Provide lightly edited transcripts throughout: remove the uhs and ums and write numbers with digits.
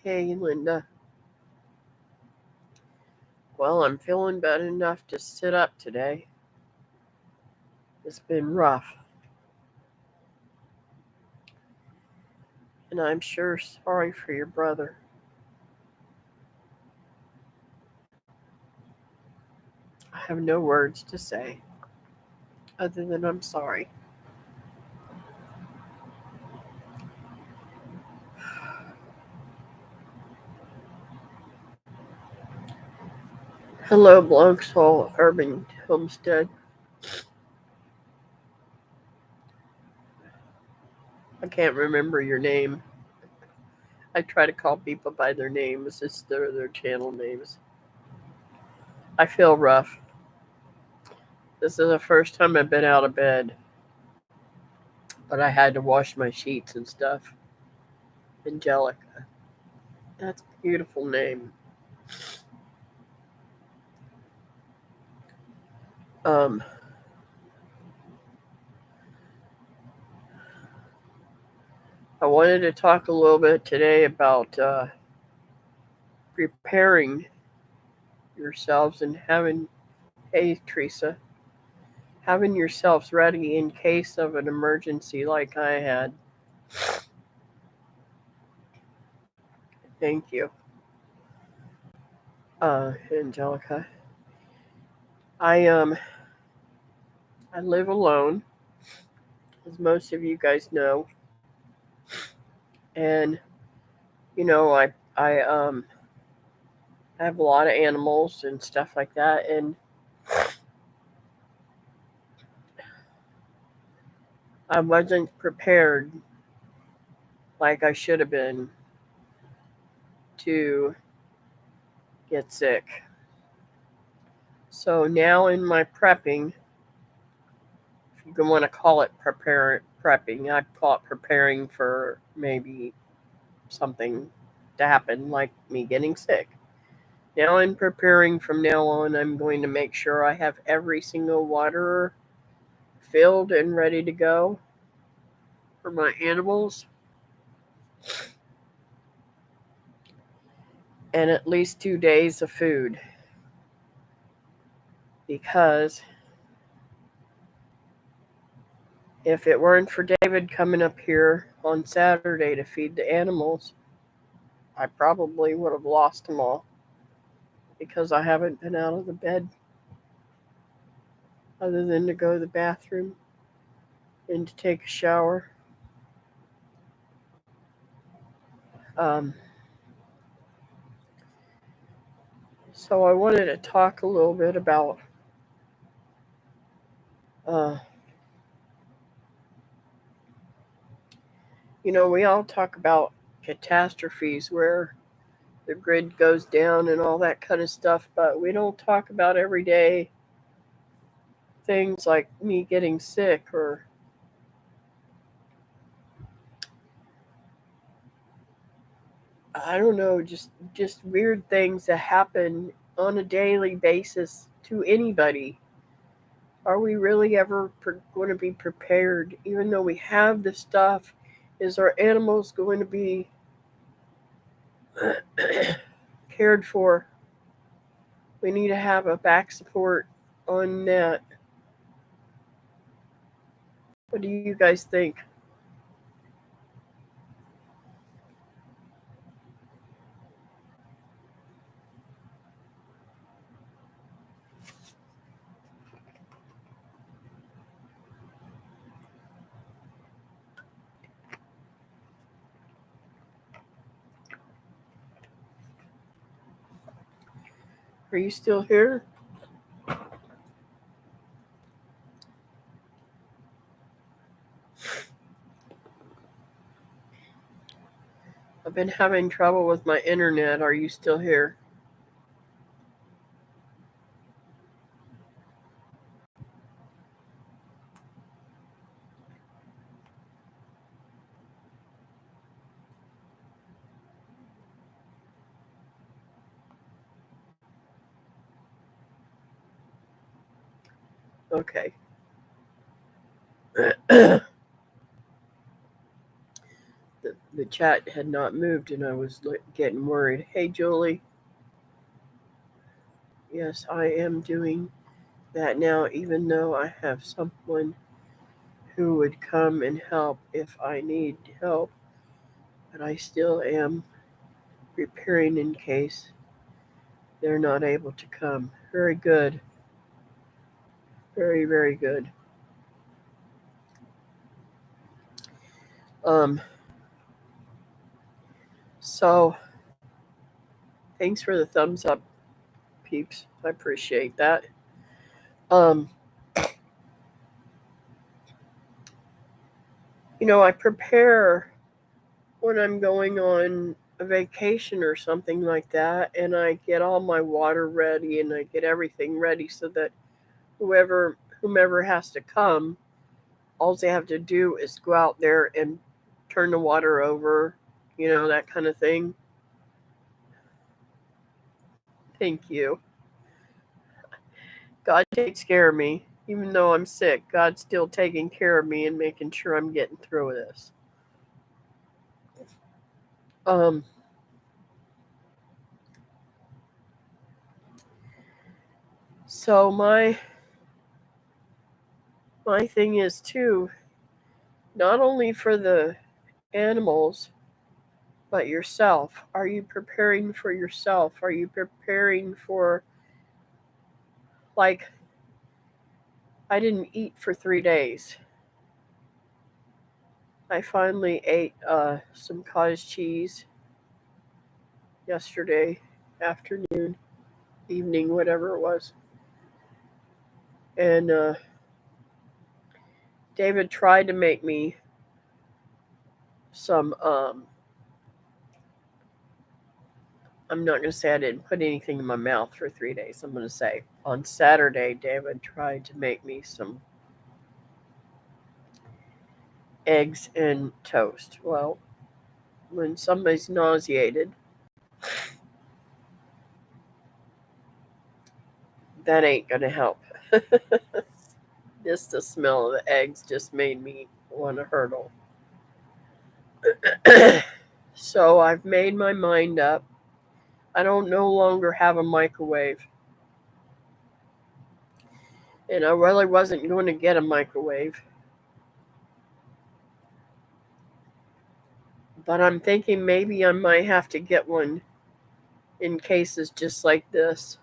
Hey, Linda. Well, I'm feeling bad enough to sit up today. It's been rough. And I'm sure sorry for your brother. I have no words to say other than I'm sorry. Hello, Blanksall Urban Homestead. I can't remember your name. I try to call people by their names. It's their channel names. I feel rough. This is the first time I've been out of bed. But I had to wash my sheets and stuff. Angelica. That's a beautiful name. Um, I wanted to talk a little bit today about preparing yourselves and having, hey, Teresa, having yourselves ready in case of an emergency like I had. Thank you, Angelica. I I live alone, as most of you guys know, and I have a lot of animals and stuff like that, and I wasn't prepared like I should have been to get sick. So now in my prepping, if you want to call it prepping, I'd call it preparing for maybe something to happen, like me getting sick. Now I'm preparing from now on. I'm going to make sure I have every single waterer filled and ready to go for my animals. and at least 2 days of food, because if it weren't for David coming up here on Saturday to feed the animals, I probably would have lost them all, because I haven't been out of the bed other than to go to the bathroom and to take a shower. Um, so I wanted to talk a little bit about, uh, we all talk about catastrophes where the grid goes down and all that kind of stuff, but we don't talk about everyday things like me getting sick, or I don't know, just weird things that happen on a daily basis to anybody. Are we really ever going to be prepared, even though we have the stuff? Is our animals going to be cared for? We need to have a back support on that. What do you guys think? Are you still here? I've been having trouble with my internet. Are you still here? Okay. the, the chat had not moved and I was getting worried. Hey, Julie. Yes, I am doing that now, even though I have someone who would come and help if I need help, but I still am preparing in case they're not able to come. Very good. Very, very good. Um, so thanks for the thumbs up, peeps. I appreciate that. Um, I prepare when I'm going on a vacation or something like that, and I get all my water ready and I get everything ready so that whomever has to come, all they have to do is go out there and turn the water over, that kind of thing. Thank you. God takes care of me. Even though I'm sick, God's still taking care of me and making sure I'm getting through this. Um, so my thing is too, not only for the animals, but yourself. Are you preparing for yourself? Are you preparing for, like, I didn't eat for 3 days. I finally ate some cottage cheese yesterday afternoon, evening, whatever it was. And David tried to make me some. I'm not going to say I didn't put anything in my mouth for 3 days. I'm going to say on Saturday, David tried to make me some eggs and toast. Well, when somebody's nauseated, that ain't going to help. Just the smell of the eggs just made me want to hurtle. So I've made my mind up. I don't no longer have a microwave. And I really wasn't going to get a microwave. But I'm thinking maybe I might have to get one in cases just like this.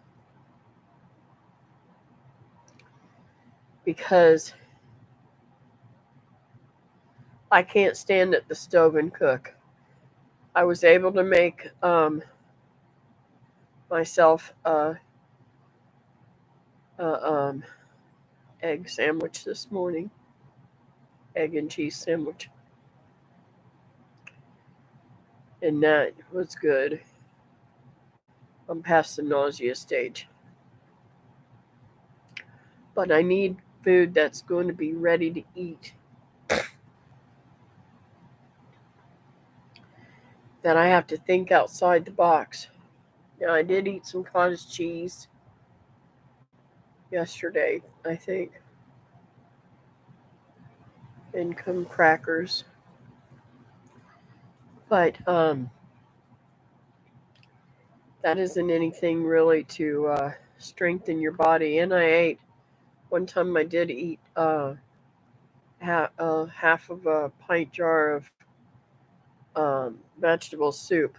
Because I can't stand at the stove and cook. I was able to make myself a egg sandwich this morning, egg and cheese sandwich, and that was good. I'm past the nausea stage, but I need food that's going to be ready to eat. That I have to think outside the box. Now I did eat some cottage cheese yesterday, I think, and some crackers. But that isn't anything really to strengthen your body. And I ate one time. I did eat half of a pint jar of vegetable soup.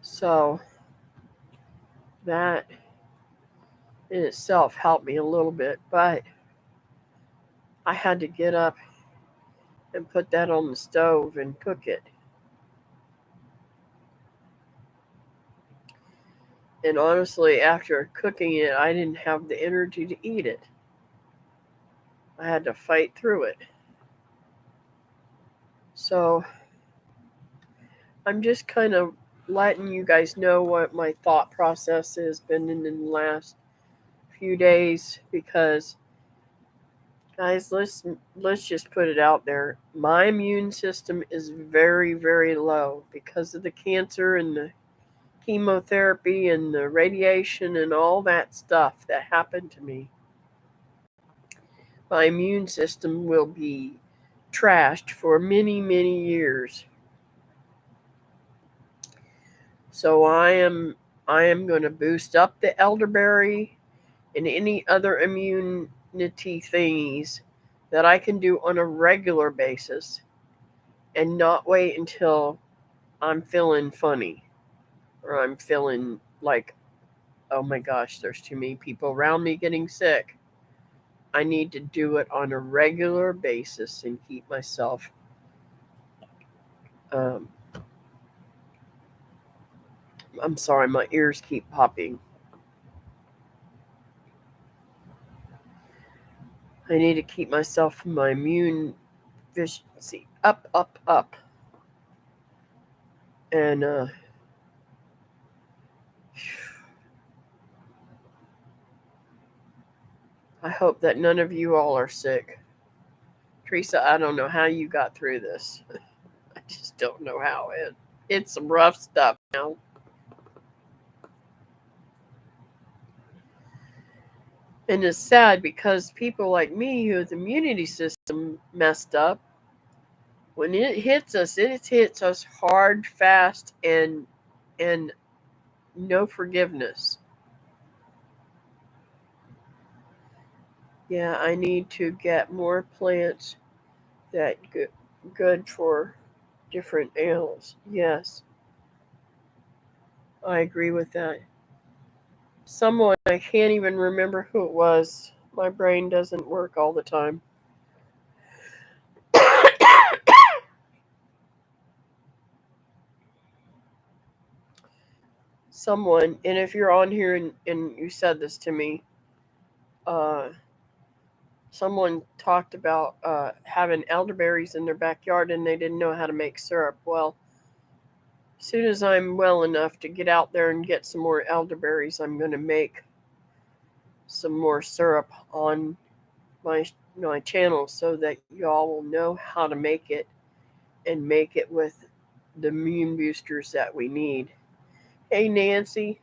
So that in itself helped me a little bit, but I had to get up and put that on the stove and cook it. And honestly, after cooking it, I didn't have the energy to eat it. I had to fight through it. So I'm just kind of letting you guys know what my thought process has been in the last few days because guys, let's just put it out there. My immune system is very, very low because of the cancer and the chemotherapy and the radiation and all that stuff that happened to me. My immune system will be trashed for many, many years. So I am going to boost up the elderberry and any other immunity thingies that I can do on a regular basis and not wait until I'm feeling funny or I'm feeling like, oh my gosh, there's too many people around me getting sick. I need to do it on a regular basis and keep myself um, I'm sorry, my ears keep popping. I need to keep myself my immune efficiency up, up, up. And I hope that none of you all are sick. Teresa, I don't know how you got through this. I just don't know how. It's some rough stuff now. And it's sad because people like me whose immunity system messed up, when it hits us hard, fast, and no forgiveness. Yeah, I need to get more plants that good for different ails. Yes, I agree with that. Someone, I can't even remember who it was. My brain doesn't work all the time. Someone, and if you're on here and you said this to me, uh, someone talked about having elderberries in their backyard and they didn't know how to make syrup. Well, as soon as I'm well enough to get out there and get some more elderberries, I'm going to make some more syrup on my channel so that y'all will know how to make it and make it with the immune boosters that we need. Hey Nancy.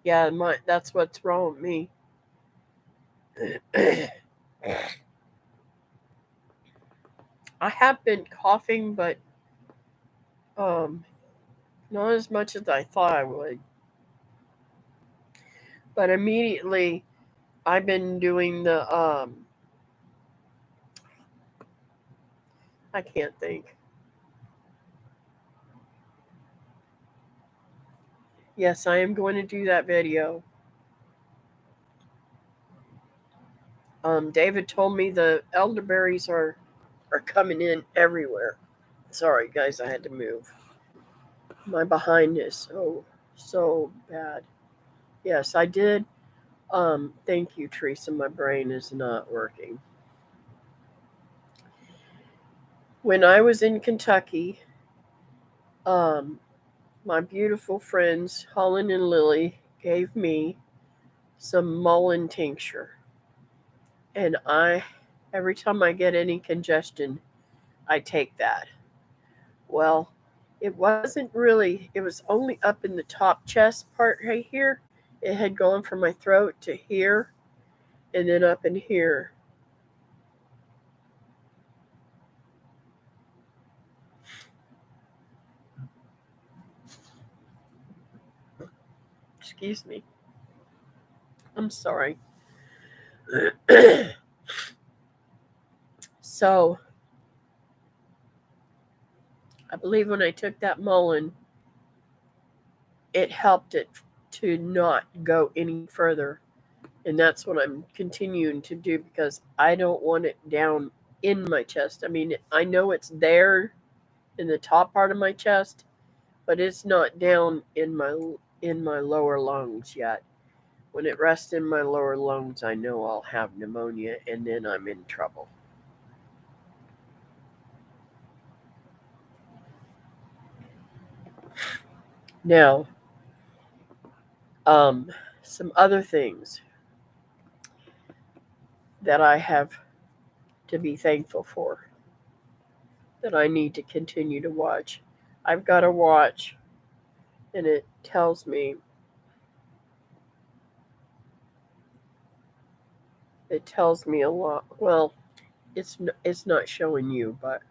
Yeah, that's what's wrong with me. I have been coughing, but um, not as much as I thought I would. But immediately, I've been doing the I can't think. Yes, I am going to do that video. David told me the elderberries are coming in everywhere. Sorry, guys, I had to move. My behind is so bad. Yes, I did. Thank you, Teresa. My brain is not working. When I was in Kentucky, um, my beautiful friends Holland and Lily gave me some mullein tincture, and every time I get any congestion, I take that. Well, it wasn't really. It was only up in the top chest part right here. It had gone from my throat to here, and then up in here. Excuse me. I'm sorry. So, I believe when I took that mullein, it helped it to not go any further. And that's what I'm continuing to do because I don't want it down in my chest. I mean, I know it's there in the top part of my chest, but it's not down in my lower lungs yet. When it rests in my lower lungs, I know I'll have pneumonia and then I'm in trouble. Now, um, some other things that I have to be thankful for that I need to continue to watch. I've got a watch and it tells me a lot. Well, it's not showing you, but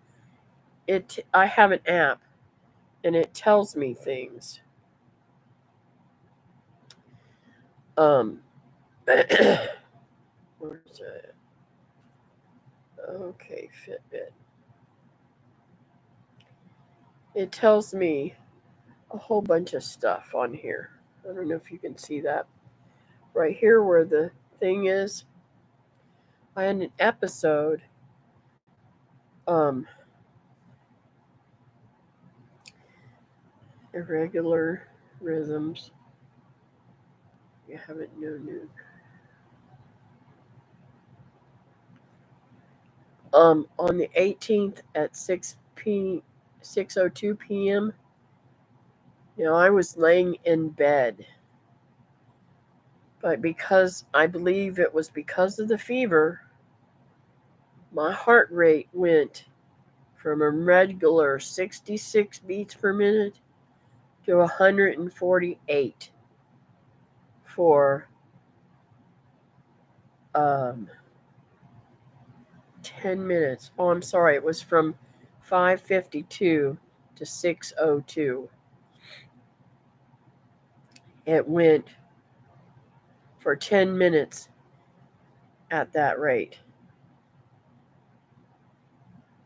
I have an app and it tells me things. Um where's it? Okay, Fitbit. It tells me a whole bunch of stuff on here. I don't know if you can see that. Right here where the thing is, I had an episode irregular rhythms. You haven't known. On the 18th at 6:02 p.m. I was laying in bed, but because I believe it was because of the fever, my heart rate went from a regular 66 beats per minute to 148 for 10 minutes. Oh, I'm sorry. It was from 5:52 to 6:02. It went for 10 minutes at that rate.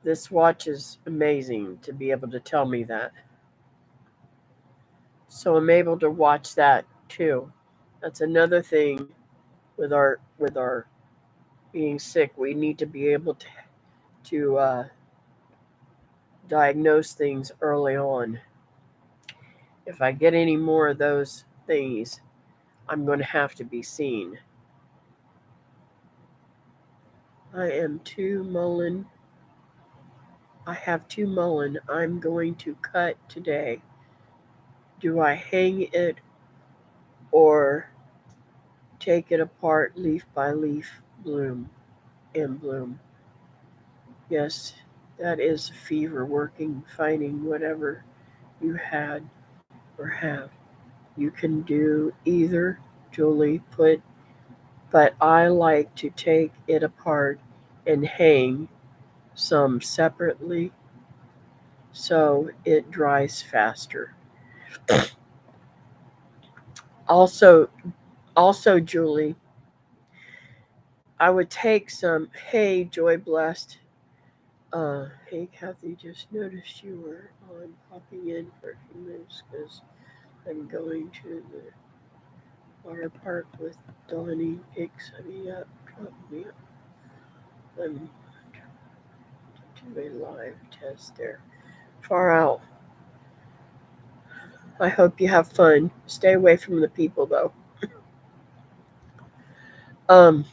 This watch is amazing to be able to tell me that. So I'm able to watch that too. That's another thing with our being sick. We need to be able to diagnose things early on. If I get any more of those things, I'm going to have to be seen. I am too mullein. I have two mullein I'm going to cut today. Do I hang it or take it apart leaf by leaf, bloom and bloom? Yes, that is fever working, fighting whatever you had or have. You can do either. Julie put but I like to take it apart and hang some separately so it dries faster. Also, Julie, I would take some. Hey, Joy Blessed. Hey, Kathy, just noticed you were on popping in for a few minutes because I'm going to the water park with Donnie. Picks me up, drop me up. I'm doing a live test there. Far out. I hope you have fun. Stay away from the people, though. Um,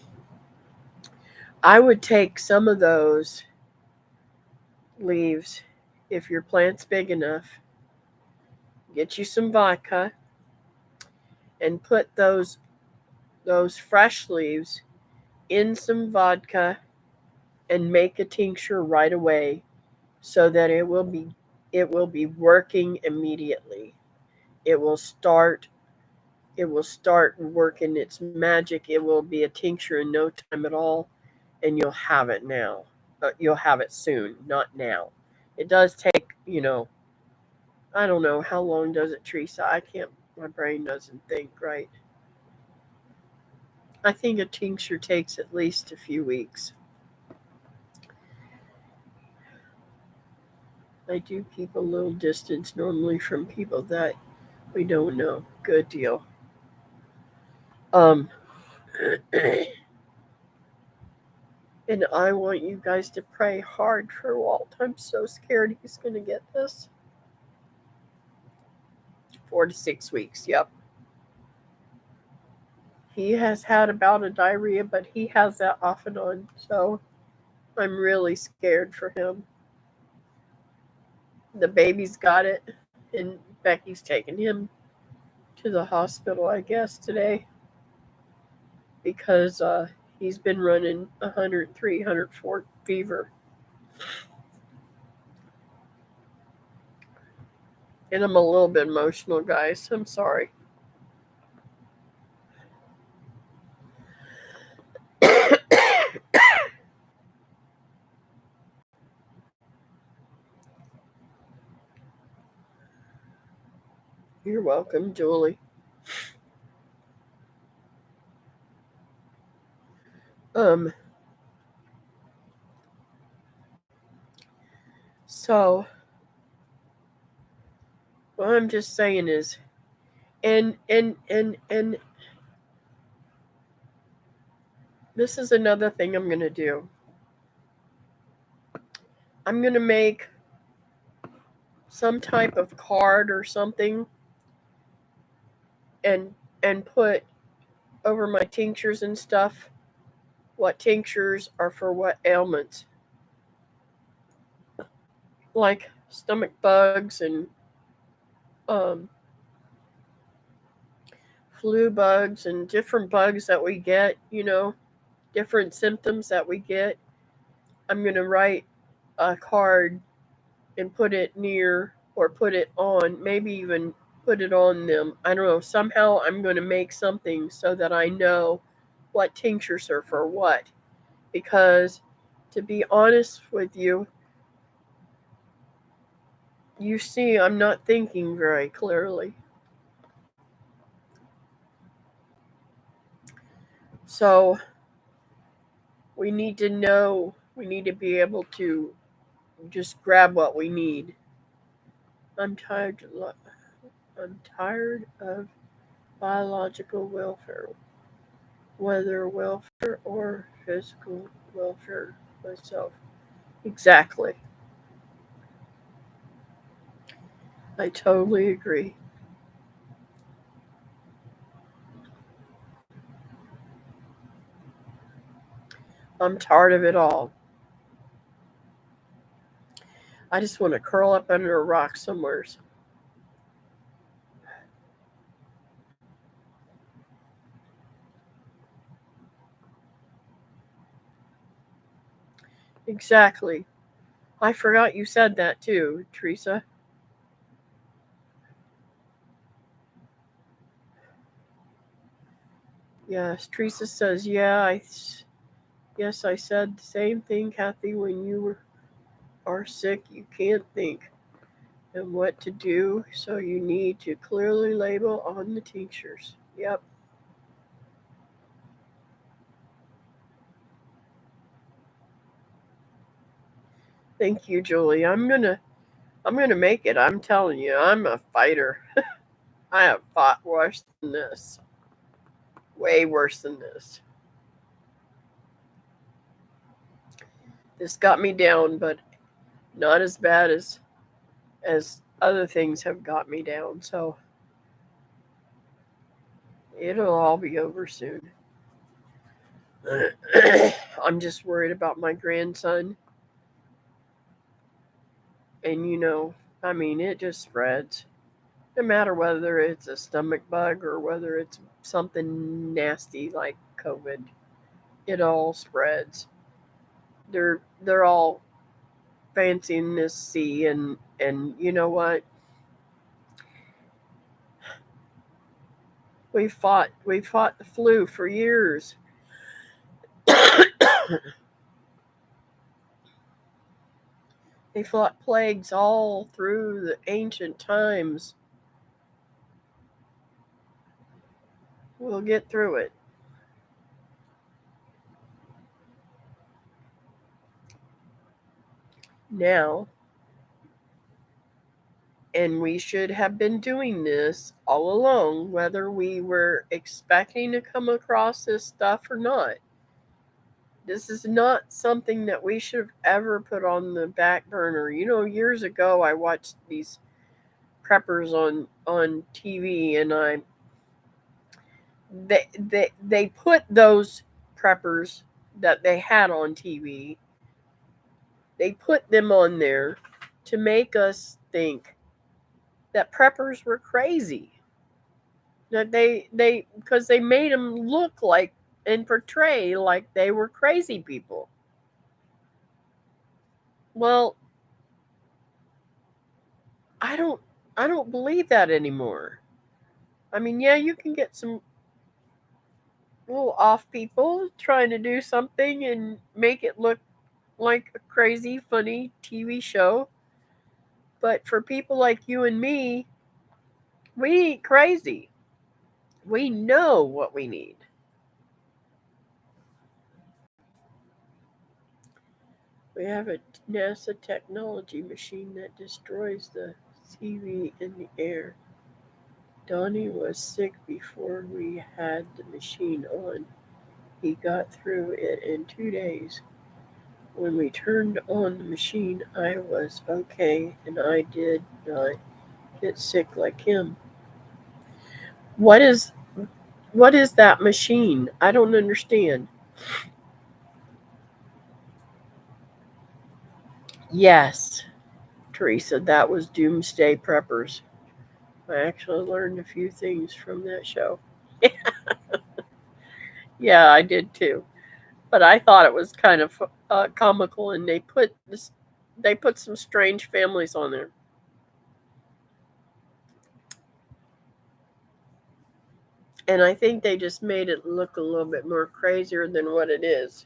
I would take some of those leaves if your plant's big enough. Get you some vodka and put those fresh leaves in some vodka and make a tincture right away so that it will be working immediately. It will start it will start working its magic. It will be a tincture in no time at all, and you'll have it now. You'll have it soon, not now. It does take, I don't know how long does it, Teresa. I can't. My brain doesn't think right. I think a tincture takes at least a few weeks. I do keep a little distance normally from people that we don't know. Good deal. Um, and I want you guys to pray hard for Walt. I'm so scared he's going to get this. 4 to 6 weeks. Yep. He has had about a diarrhea, but he has that off and on. So I'm really scared for him. The baby's got it, and Becky's taking him to the hospital, I guess, today because he's been running 103, 104 fever. And I'm a little bit emotional, guys. I'm sorry. You're welcome, Julie. Um, so what I'm just saying is, and this is another thing I'm gonna do. I'm gonna make some type of card or something and put over my tinctures and stuff what tinctures are for what ailments, like stomach bugs and um, flu bugs and different bugs that we get, different symptoms that we get. I'm going to write a card and put it near or put it on, maybe even put it on them. I don't know. Somehow I'm going to make something so that I know what tinctures are for what. Because to be honest with you, you see, I'm not thinking very clearly. So we need to know, we need to be able to just grab what we need. I'm tired. I'm tired of biological welfare, whether welfare or physical welfare myself. Exactly. I totally agree. I'm tired of it all. I just want to curl up under a rock somewhere. Exactly. I forgot you said that too, Teresa. Yes, Teresa says, yes, I said the same thing, Kathy. When you are sick, you can't think and what to do, so you need to clearly label on the tinctures. Yep. Thank you, Julie. I'm gonna make it. I'm telling you, I'm a fighter. I have fought worse than this. Way worse than this. This got me down, but not as bad as other things have got me down. So it'll all be over soon. I'm just worried about my grandson. And I mean, it just spreads. No matter whether it's a stomach bug or whether it's something nasty like COVID, it all spreads. They're all fancying this C, and you know what? We fought the flu for years. They fought plagues all through the ancient times. We'll get through it. Now, and we should have been doing this all along, whether we were expecting to come across this stuff or not. This is not something that we should have ever put on the back burner. Years ago I watched these preppers on TV, and they put those preppers that they had on TV. They put them on there to make us think that preppers were crazy. That they because they made them look like and portray like they were crazy people. Well, I don't I don't believe that anymore. I mean, yeah, you can get some little off people trying to do something and make it look like a crazy funny TV show, but for people like you and me, we ain't crazy. We know what we need. We have a NASA technology machine that destroys the TV in the air. Donnie was sick before we had the machine on. He got through it in 2 days. When we turned on the machine, I was okay and I did not get sick like him. What is that machine? I don't understand. Yes, Teresa, that was Doomsday Preppers. I actually learned a few things from that show. Yeah, I did too. But I thought it was kind of comical, and they put some strange families on there. And I think they just made it look a little bit more crazier than what it is.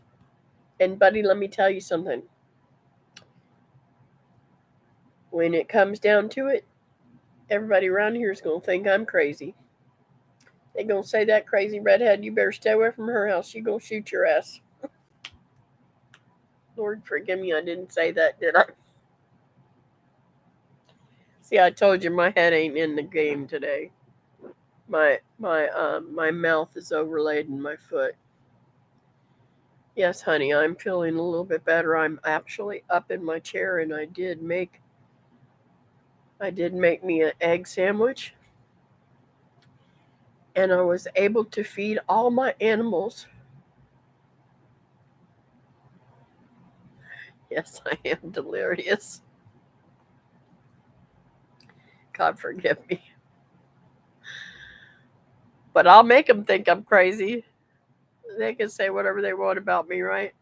And buddy, let me tell you something. When it comes down to it, everybody around here is going to think I'm crazy. They're going to say that crazy redhead, you better stay away from her house. She's going to shoot your ass. Lord forgive me, I didn't say that, did I? See, I told you my head ain't in the game today. My mouth is overlaid in my foot. Yes, honey, I'm feeling a little bit better. I'm actually up in my chair, and I did make me an egg sandwich, and I was able to feed all my animals. Yes, I am delirious. God forgive me. But I'll make them think I'm crazy. They can say whatever they want about me, right?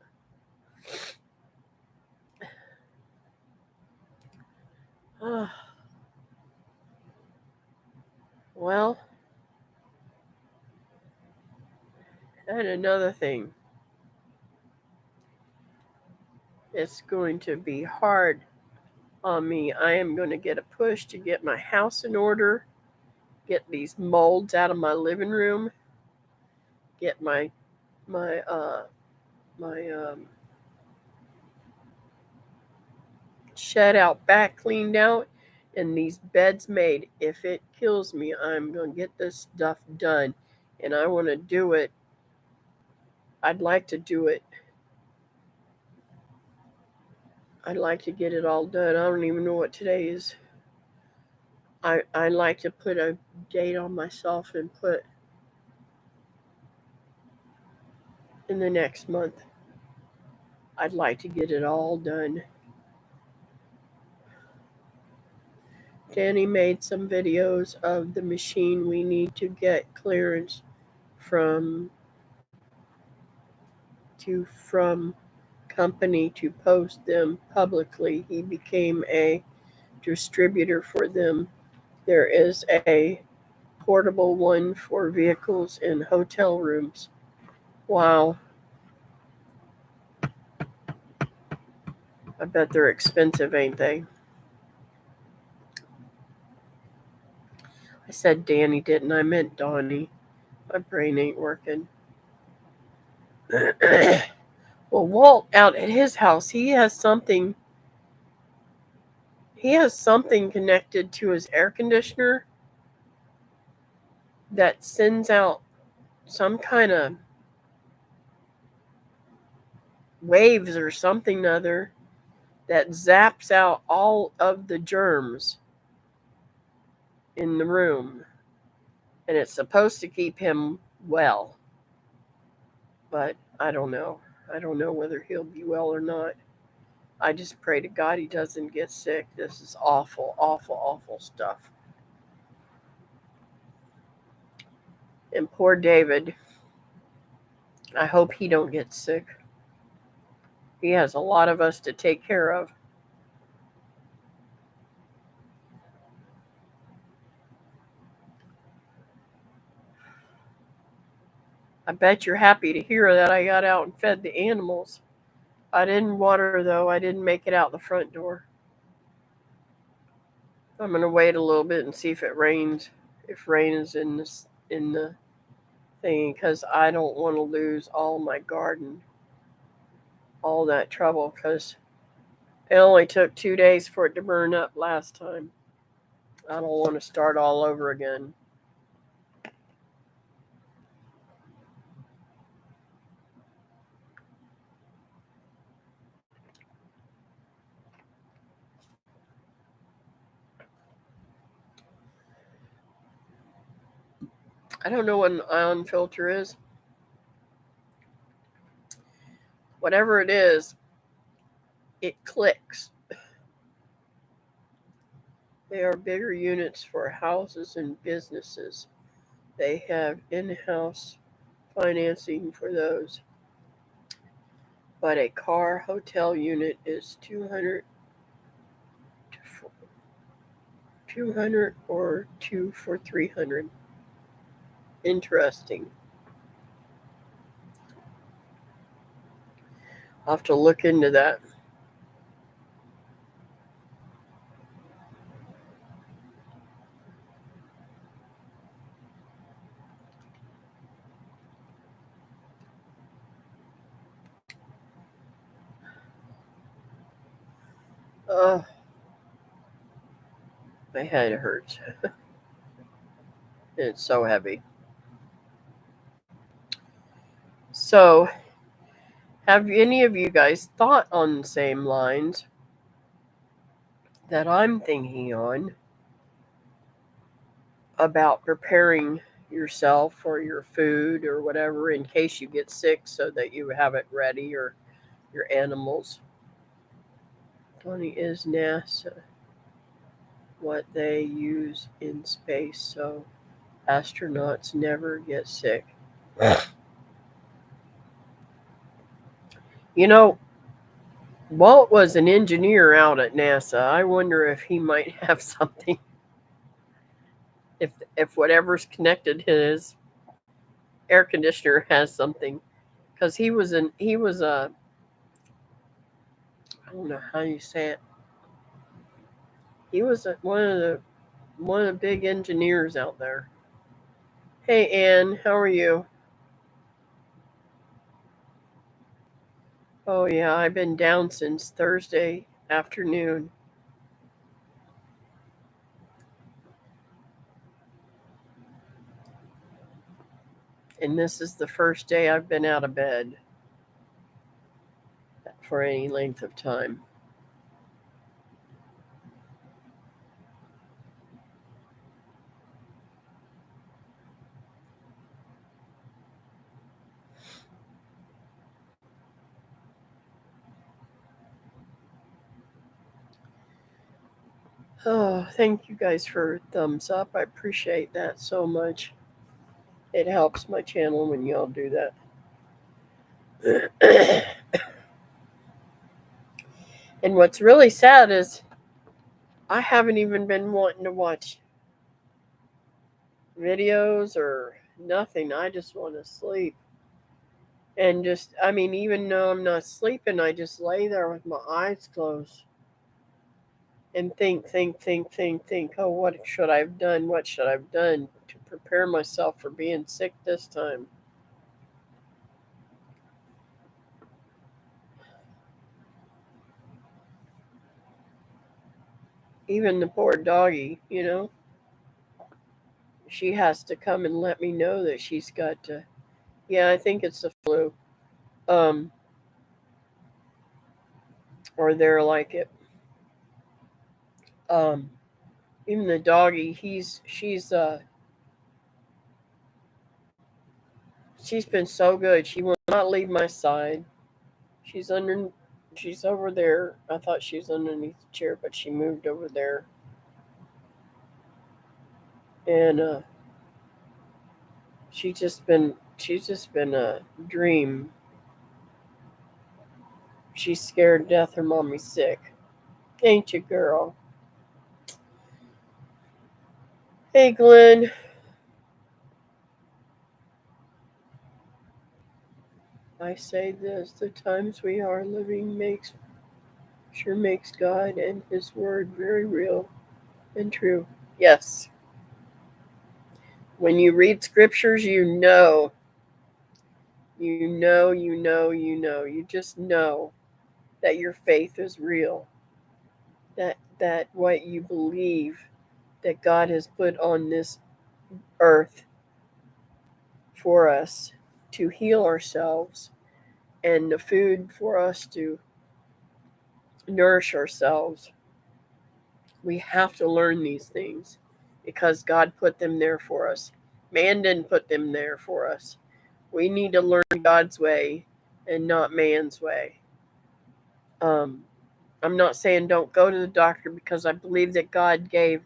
Well, And another thing, it's going to be hard on me. I am going to get a push to get my house in order, get these molds out of my living room, get my my shed out back cleaned out, and these beds made. If it kills me, I'm going to get this stuff done, and I want to do it. I'd like to do it. I'd like to get it all done. I don't even know what today is. I like to put a date on myself and put in the next month. I'd like to get it all done. Danny made some videos of the machine we need to get clearance from from company to post them publicly. He became a distributor for them. There is a portable one for vehicles and hotel rooms. Wow. I bet they're expensive, ain't they? I said Danny, didn't I? Meant Donnie. My brain ain't working. Well, Walt out at his house, he has something connected to his air conditioner that sends out some kind of waves or something other that zaps out all of the germs in the room. And it's supposed to keep him well. But I don't know. I don't know whether he'll be well or not. I just pray to God he doesn't get sick. This is awful, awful, awful stuff. And poor David, I hope he don't get sick. He has a lot of us to take care of. I bet you're happy to hear that I got out and fed the animals. I didn't water though. I didn't make it out the front door. I'm gonna wait a little bit and see if it rains. If rain is in the thing, because I don't want to lose all my garden, all that trouble. Because it only took 2 days for it to burn up last time. I don't want to start all over again. I don't know what an ion filter is. Whatever it is, it clicks. They are bigger units for houses and businesses. They have in-house financing for those. But a car hotel unit is 200 or 2 for 300. Interesting. I'll have to look into that. Oh, my head hurts. It's so heavy. So, have any of you guys thought on the same lines that I'm thinking on about preparing yourself or your food or whatever in case you get sick so that you have it ready, or your animals? Tony, is NASA what they use in space so astronauts never get sick? You know, Walt was an engineer out at NASA. I wonder if he might have something, if whatever's connected his air conditioner has something, because I don't know how you say it. He was one of the big engineers out there. Hey Ann, how are you? Oh yeah, I've been down since Thursday afternoon, and this is the first day I've been out of bed for any length of time. Oh, thank you guys for thumbs up. I appreciate that so much. It helps my channel when y'all do that. And what's really sad is I haven't even been wanting to watch videos or nothing. I just want to sleep. And just, I mean, even though I'm not sleeping, I just lay there with my eyes closed and think. Oh, what should I have done? What should I have done to prepare myself for being sick this time? Even the poor doggy, she has to come and let me know that she's got to. Yeah, I think it's the flu. Um, or they're like it. Um, Even the doggy, she's been so good. She will not leave my side. She's under, she's over there. I thought she was underneath the chair, but she moved over there, and she's just been a dream. She's scared to death her mommy's sick. Ain't you, girl? Hey, Glenn. I say this: the times we are living makes God and His Word very real and true. Yes, when you read scriptures, you just know that your faith is real. That what you believe that God has put on this earth for us to heal ourselves, and the food for us to nourish ourselves. We have to learn these things because God put them there for us. Man didn't put them there for us. We need to learn God's way and not man's way. Um, I'm not saying don't go to the doctor, because I believe that God gave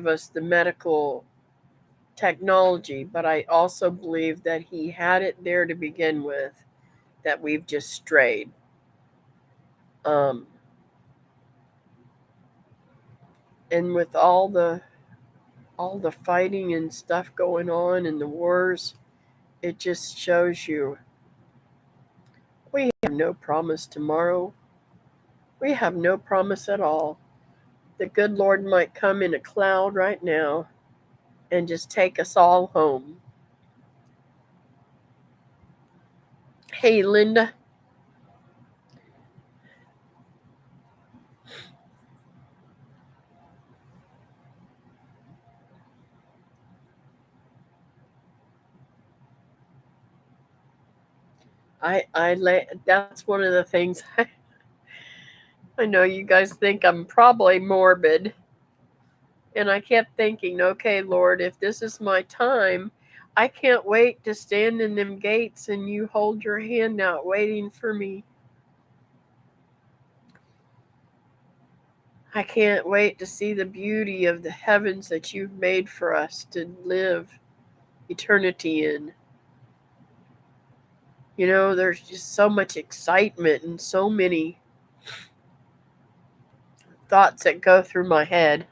us the medical technology, but I also believe that He had it there to begin with, that we've just strayed. Um, and with all the fighting and stuff going on and the wars, it just shows you we have no promise tomorrow. We have no promise at all. The good Lord might come in a cloud right now and just take us all home. Hey, Linda. That's one of the things. I know you guys think I'm probably morbid. And I kept thinking, okay, Lord, if this is my time, I can't wait to stand in them gates and you hold your hand out waiting for me. I can't wait to see the beauty of the heavens that you've made for us to live eternity in. There's just so much excitement and so many thoughts that go through my head.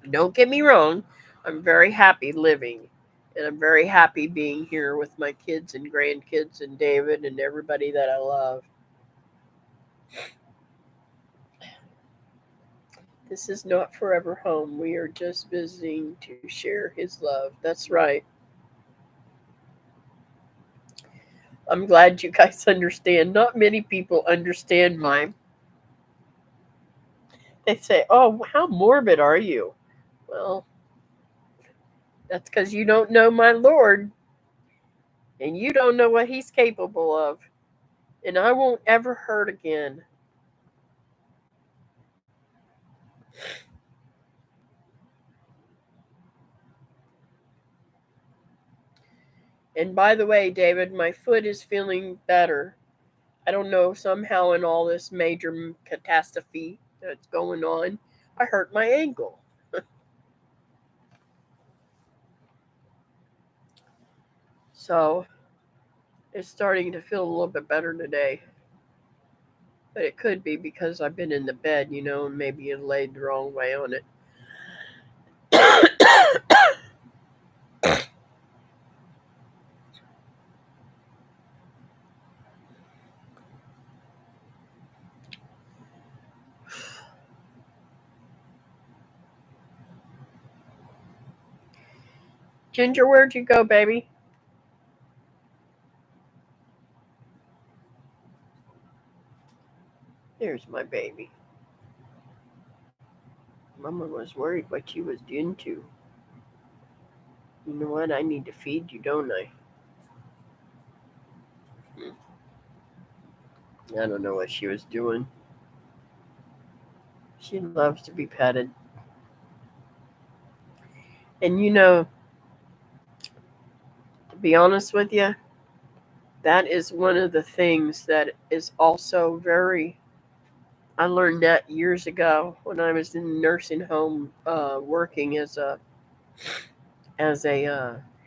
Don't get me wrong. I'm very happy living. And I'm very happy being here with my kids and grandkids and David and everybody that I love. This is not forever home. We are just visiting to share his love. That's right. I'm glad you guys understand. Not many people understand my. They say, "Oh, how morbid are you?" Well, that's because you don't know my Lord and you don't know what he's capable of. And I won't ever hurt again. And by the way, David, my foot is feeling better. I don't know, somehow in all this major catastrophe that's going on, I hurt my ankle. So it's starting to feel a little bit better today. But it could be because I've been in the bed, and maybe it laid the wrong way on it. Ginger, where'd you go, baby? There's my baby. Mama was worried what you was into. You know what? I need to feed you, don't I? I don't know what she was doing. She loves to be petted. And to be honest with you, that is one of the things that is also very. I learned that years ago when I was in a nursing home, working as a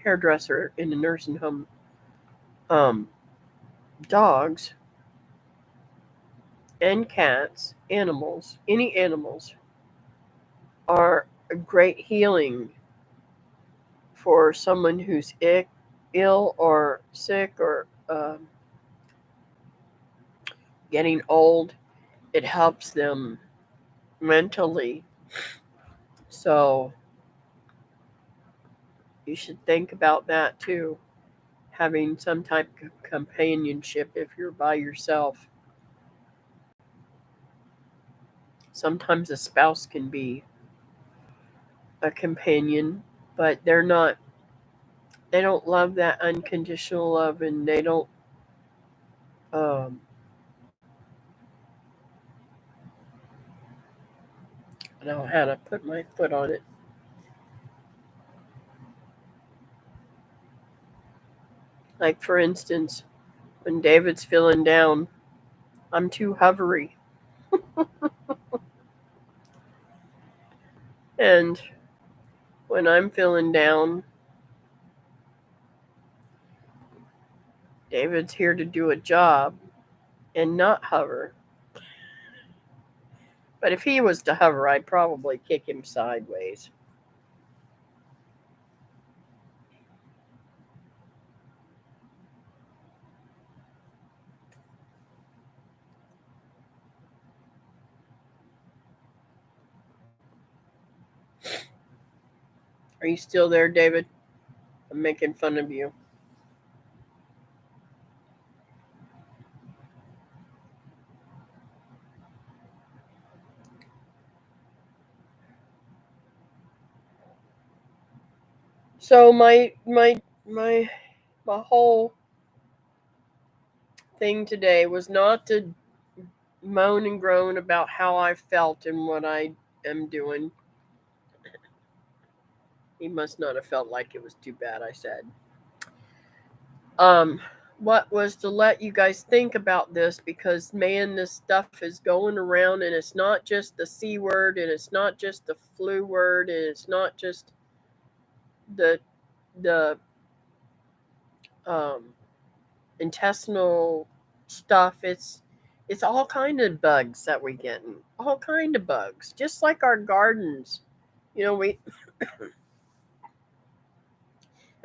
hairdresser in a nursing home. Um, Dogs and cats, animals, any animals, are a great healing for someone who's ill or sick or getting old. It helps them mentally. So you should think about that too. Having some type of companionship if you're by yourself. Sometimes a spouse can be a companion, but they don't love that unconditional love, and they don't um, know how to put my foot on it. Like, for instance, when David's feeling down, I'm too hovery. And when I'm feeling down, David's here to do a job and not hover. But if he was to hover, I'd probably kick him sideways. Are you still there, David? I'm making fun of you. So my whole thing today was not to moan and groan about how I felt and what I am doing. He must not have felt like it was too bad, I said. Um, what was to let you guys think about this, because man, this stuff is going around, and it's not just the C word, and it's not just the flu word, and it's not just the the um, intestinal stuff. It's all kind of bugs that we getting, all kind of bugs, just like our gardens. We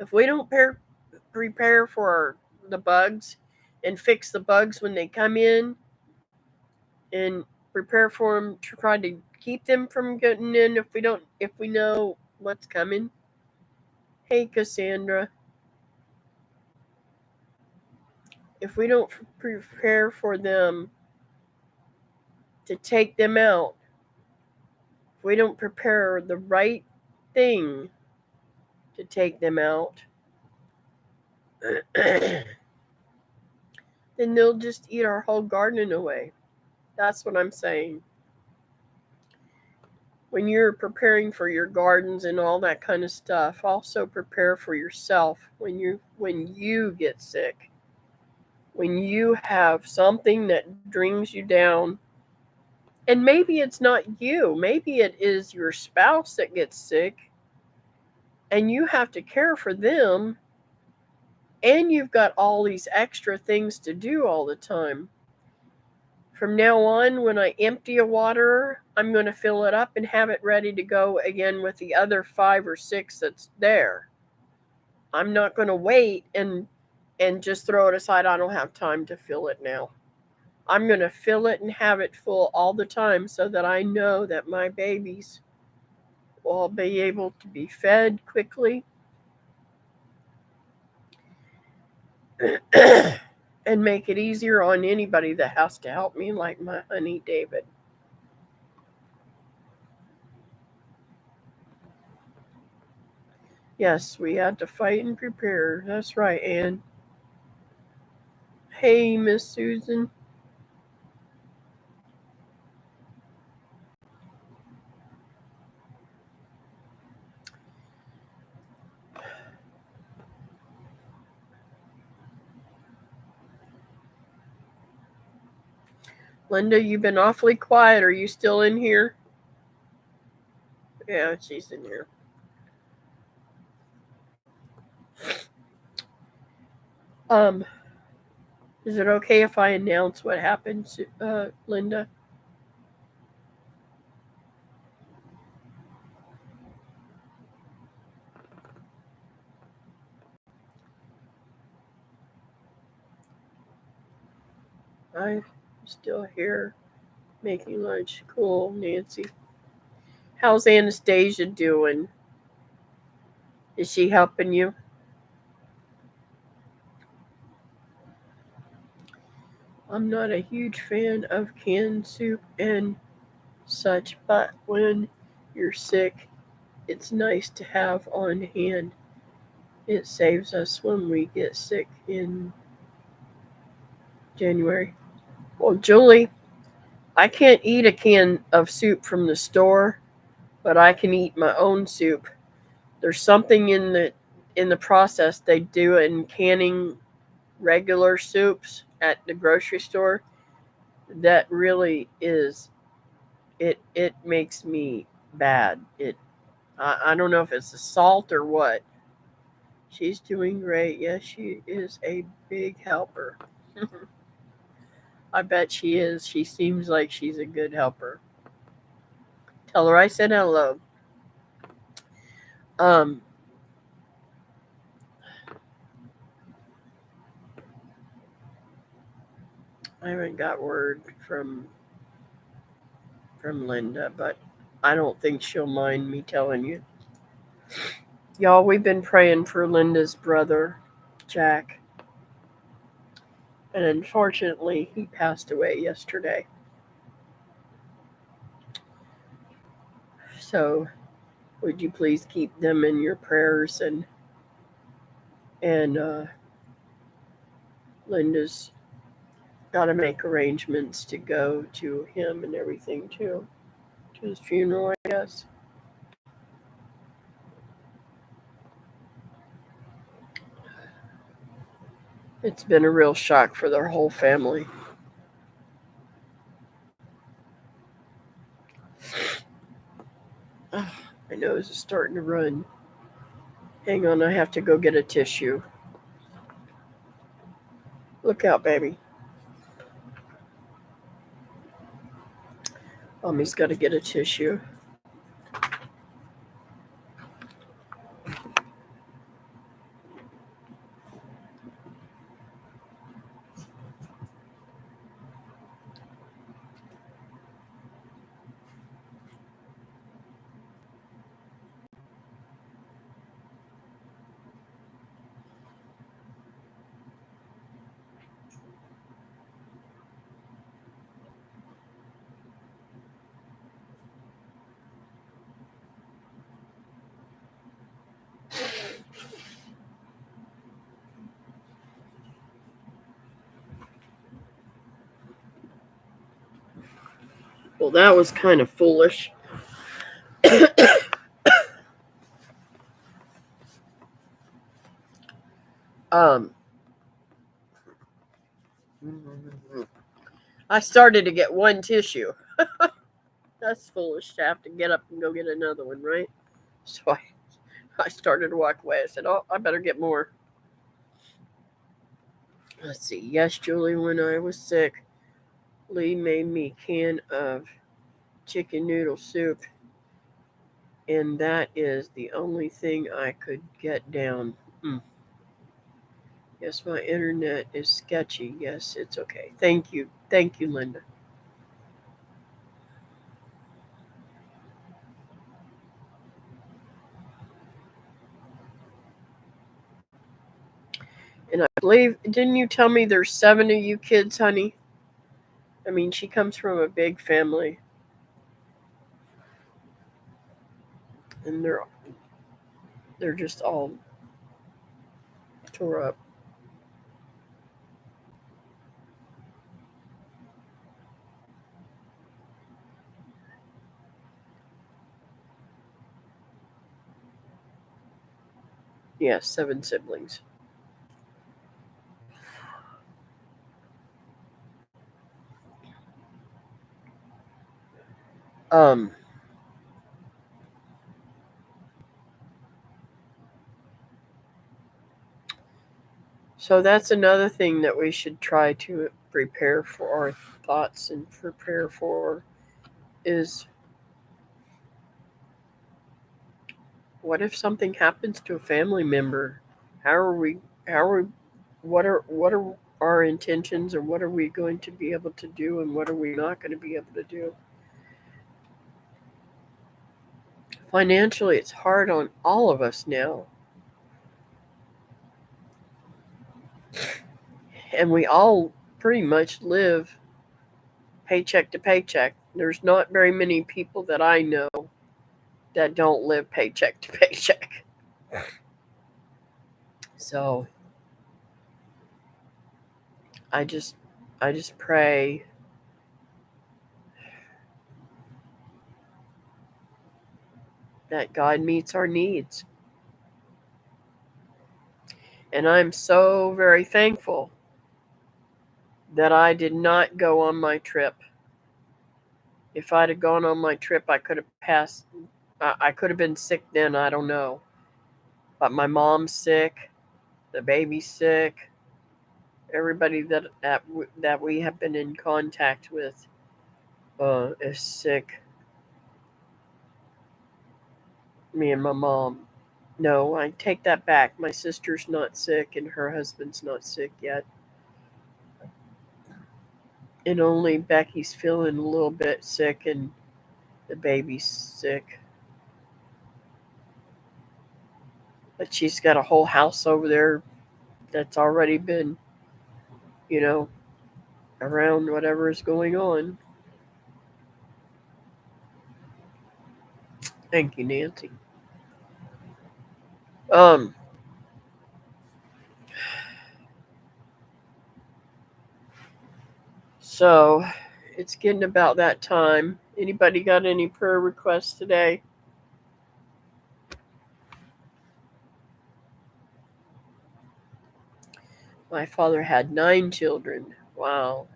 If we don't prepare for the bugs and fix the bugs when they come in and prepare for them to try to keep them from getting in if we know what's coming. Hey Cassandra, if we don't prepare for them to take them out, if we don't prepare the right thing to take them out, then they'll just eat our whole garden away. That's what I'm saying. When you're preparing for your gardens and all that kind of stuff, also prepare for yourself when you get sick. When you have something that brings you down, and maybe it's not you, maybe it is your spouse that gets sick, and you have to care for them, and you've got all these extra things to do all the time. From now on, when I empty a water, I'm going to fill it up and have it ready to go again with the other 5 or 6 that's there. I'm not going to wait and just throw it aside. I don't have time to fill it now. I'm going to fill it and have it full all the time so that I know that my babies will be able to be fed quickly and make it easier on anybody that has to help me, like my honey David. Yes, we had to fight and prepare. That's right, Anne. Hey, Miss Susan. Linda, you've been awfully quiet. Are you still in here? Yeah, she's in here. Is it okay if I announce what happened, Linda? I'm still here making lunch. Cool, Nancy. How's Anastasia doing? Is she helping you? I'm not a huge fan of canned soup and such, but when you're sick, it's nice to have on hand. It saves us when we get sick in January. Well, Julie, I can't eat a can of soup from the store, but I can eat my own soup. There's something in the process they do in canning regular soups at the grocery store that really is it makes me bad. I don't know if it's the salt or what. She's doing great. Yes, she is a big helper. I bet she is. She seems like she's a good helper. Tell her I said hello. Um, I haven't got word from Linda, but I don't think she'll mind me telling you. Y'all, we've been praying for Linda's brother, Jack, and unfortunately, he passed away yesterday. So, would you please keep them in your prayers and Linda's got to make arrangements to go to him and everything too, to his funeral, I guess. It's been a real shock for their whole family. Oh, my nose is starting to run. Hang on, I have to go get a tissue. Look out, baby. Mommy's got to get a tissue. Well, that was kind of foolish. um, I started to get one tissue. That's foolish to have to get up and go get another one, right? So I started to walk away. I said, oh, I better get more. Let's see. Yes, Julie, when I was sick, Lee made me a can of chicken noodle soup, and that is the only thing I could get down. Mm. Yes, my internet is sketchy. Yes, it's okay. Thank you. Thank you, Linda. And I believe, didn't you tell me there's 7 of you kids, honey? I mean, she comes from a big family, and they're just all tore up. Yeah, 7 siblings. Um, so that's another thing that we should try to prepare for our thoughts and prepare for is what if something happens to a family member? How are we? How are? What are our intentions, or what are we going to be able to do, and what are we not going to be able to do? Financially, it's hard on all of us now, and we all pretty much live paycheck to paycheck. There's not very many people that I know that don't live paycheck to paycheck. So I just I just pray that God meets our needs. And I'm so very thankful that I did not go on my trip. If I'd have gone on my trip, I could have passed. I could have been sick then. I don't know. But my mom's sick. The baby's sick. Everybody that we have been in contact with is sick. Me and my mom. No, I take that back. My sister's not sick, and her husband's not sick yet. And only Becky's feeling a little bit sick, and the baby's sick. But she's got a whole house over there that's already been, you know, around whatever is going on. Thank you, Nancy. Um, so it's getting about that time. Anybody got any prayer requests today? My father had 9 children. Wow.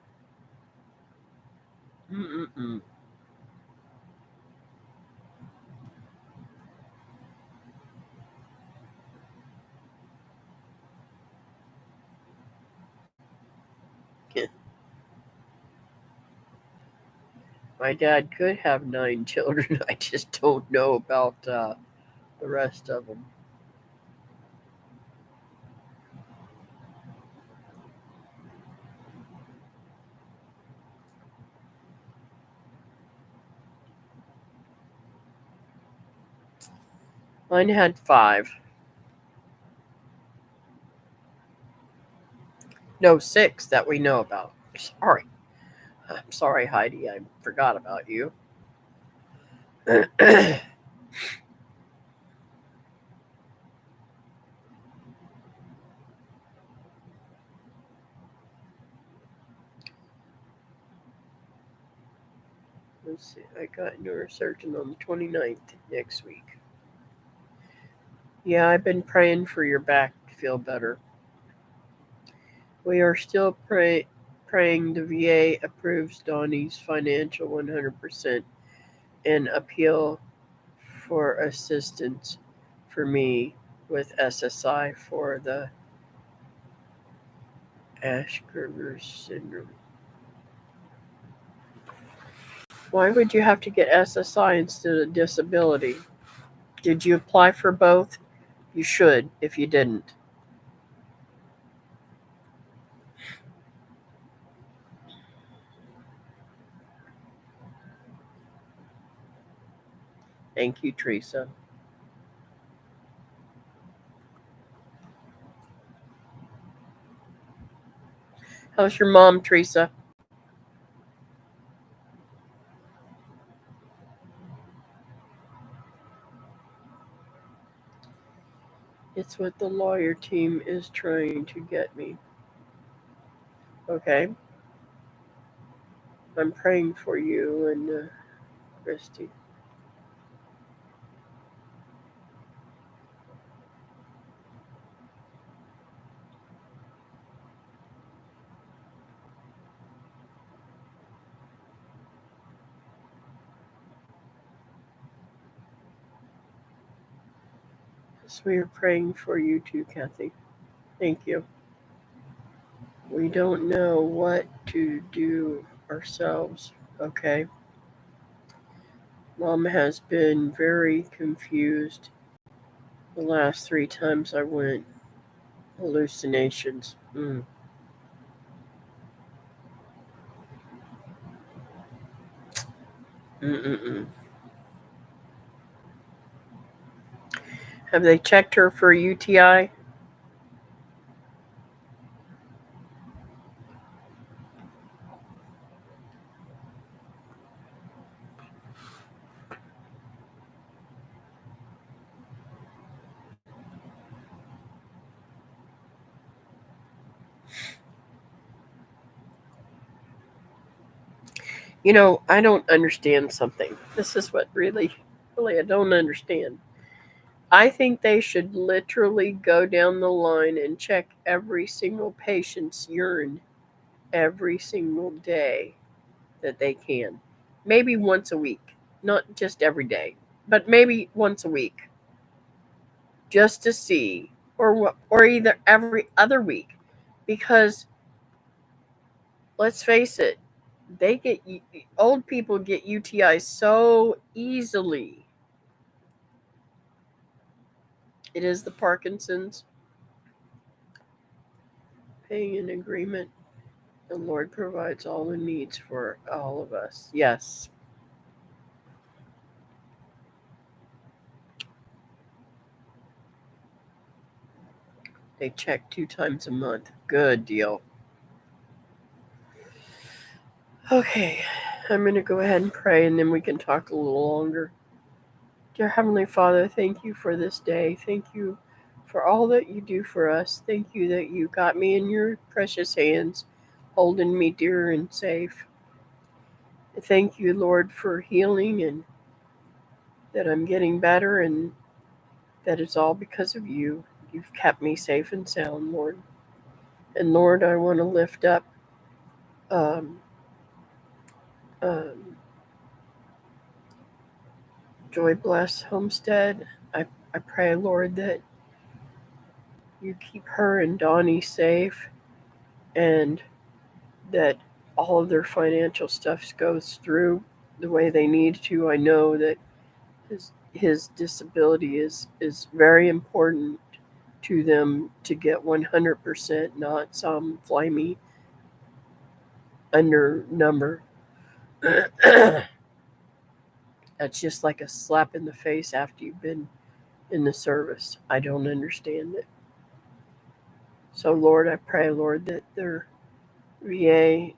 Mm-mm-mm. My dad could have 9 children. I just don't know about the rest of them. Mine had 5. No, 6 that we know about. Sorry. I'm sorry, Heidi. I forgot about you. Let's see. I got neurosurgeon on the 29th next week. Yeah, I've been praying for your back to feel better. We are still praying the VA approves Donnie's financial 100% and appeal for assistance for me with SSI for the Asperger's syndrome. Why would you have to get SSI instead of disability? Did you apply for both? You should if you didn't. Thank you, Teresa. How's your mom, Teresa? It's what the lawyer team is trying to get me. Okay. I'm praying for you and Christy. So we are praying for you too, Kathy. Thank you. We don't know what to do ourselves. Okay. Mom has been very confused the last 3 times I went. Hallucinations. Mm-mm-mm. Have they checked her for UTI? I don't understand something. This is what really I don't understand. I think they should literally go down the line and check every single patient's urine every single day that they can. Maybe once a week, not just every day, but maybe once a week, just to see, or either every other week, because let's face it, they get old people get UTI so easily. It is the Parkinson's. Paying an agreement. The Lord provides all the needs for all of us. Yes. They check 2 times a month. Good deal. Okay, I'm going to go ahead and pray and then we can talk a little longer. Dear Heavenly Father, thank you for this day. Thank you for all that you do for us. Thank you that you got me in your precious hands, holding me dear and safe. Thank you, Lord, for healing and that I'm getting better, and that it's all because of you. You've kept me safe and sound, Lord. And Lord, I want to lift up um, um, Joy Bless Homestead. I pray, Lord, that you keep her and Donnie safe and that all of their financial stuff goes through the way they need to. I know that his disability is very important to them to get 100%, not some flimey under number. That's just like a slap in the face after you've been in the service. I don't understand it. So, Lord, I pray, Lord, that their VA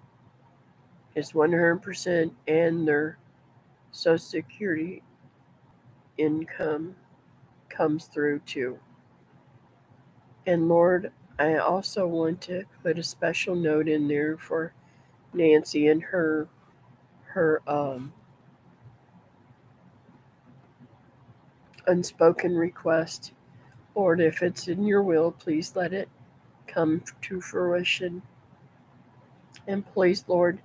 is 100% and their Social Security income comes through too. And Lord, I also want to put a special note in there for Nancy and her unspoken request. Lord, if it's in your will, please let it come to fruition. And please, Lord,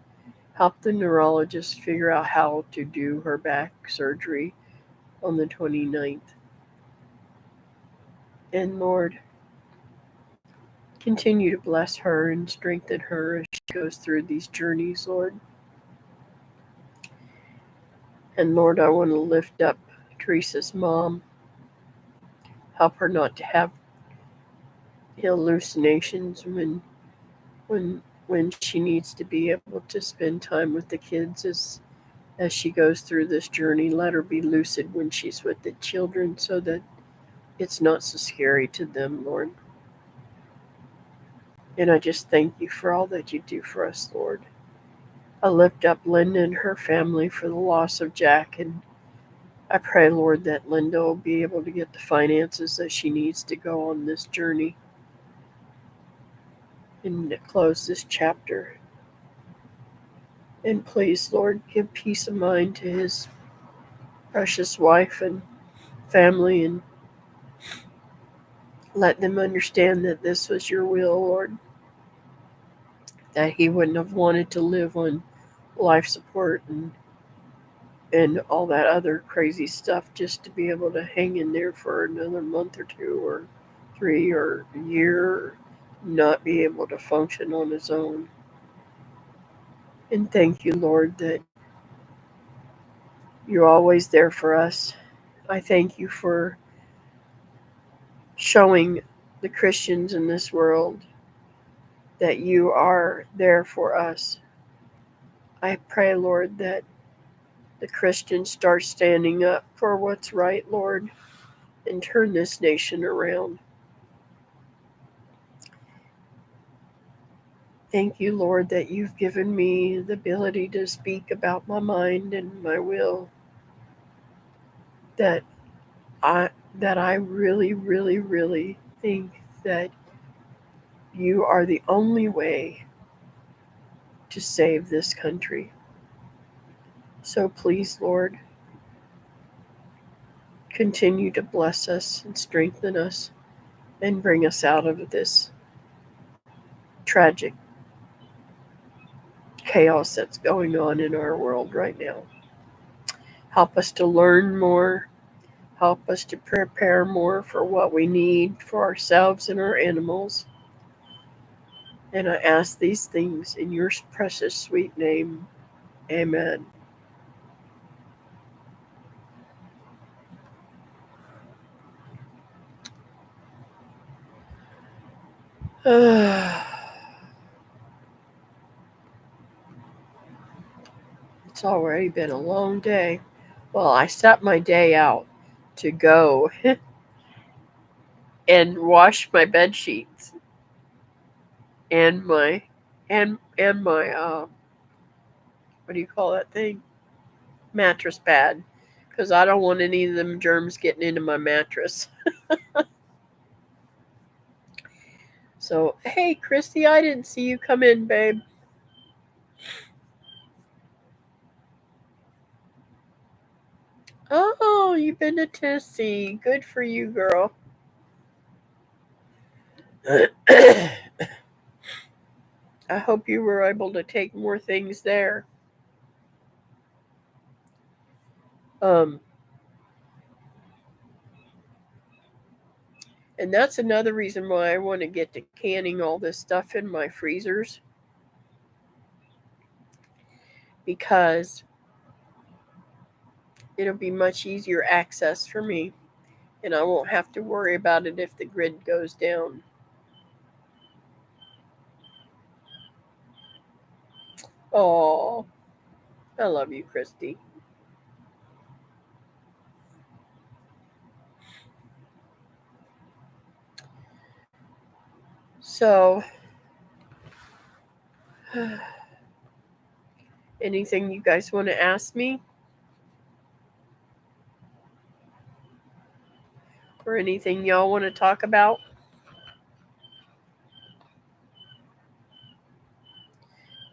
help the neurologist figure out how to do her back surgery on the 29th. And Lord, continue to bless her and strengthen her as she goes through these journeys, Lord. And Lord, I want to lift up Teresa's mom. Help her not to have hallucinations when she needs to be able to spend time with the kids as she goes through this journey. Let her be lucid when she's with the children so that it's not so scary to them, Lord. And I just thank you for all that you do for us, Lord. I lift up Linda and her family for the loss of Jack, and I pray, Lord, that Linda will be able to get the finances that she needs to go on this journey and close this chapter. And please, Lord, give peace of mind to his precious wife and family, and let them understand that this was your will, Lord, that he wouldn't have wanted to live on life support and all that other crazy stuff just to be able to hang in there for another month or two or 3 or a year, or not be able to function on his own. And thank you, Lord, that you're always there for us. I thank you for showing the Christians in this world that you are there for us. I pray, Lord, that the Christians start standing up for what's right, Lord, and turn this nation around. Thank you, Lord, that you've given me the ability to speak about my mind and my will. That I really, really, really think that you are the only way to save this country. So please, Lord, continue to bless us and strengthen us and bring us out of this tragic chaos that's going on in our world right now. Help us to learn more. Help us to prepare more for what we need for ourselves and our animals. And I ask these things in your precious, sweet name. Amen. It's already been a long day. Well, I set my day out to go and wash my bed sheets and my what do you call that thing? Mattress pad, because I don't want any of them germs getting into my mattress. So, hey, Christy, I didn't see you come in, babe. Oh, you've been to Tennessee. Good for you, girl. I hope you were able to take more things there. Um, and that's another reason why I want to get to canning all this stuff in my freezers, because it'll be much easier access for me, and I won't have to worry about it if the grid goes down. Oh, I love you, Christy. So, anything you guys want to ask me? Or anything y'all want to talk about?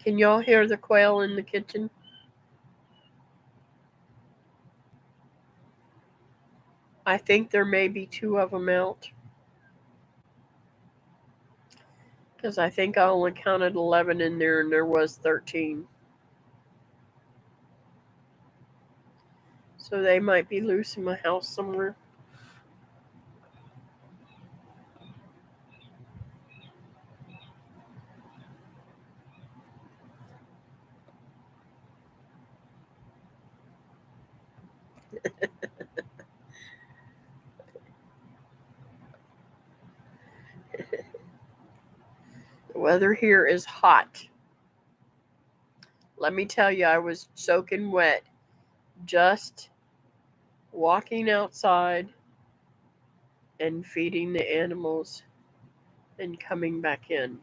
Can y'all hear the quail in the kitchen? I think there may be 2 of them out. Because I think I only counted 11 in there and there was 13. So they might be loose in my house somewhere. The weather here is hot. Let me tell you, I was soaking wet just walking outside and feeding the animals and coming back in.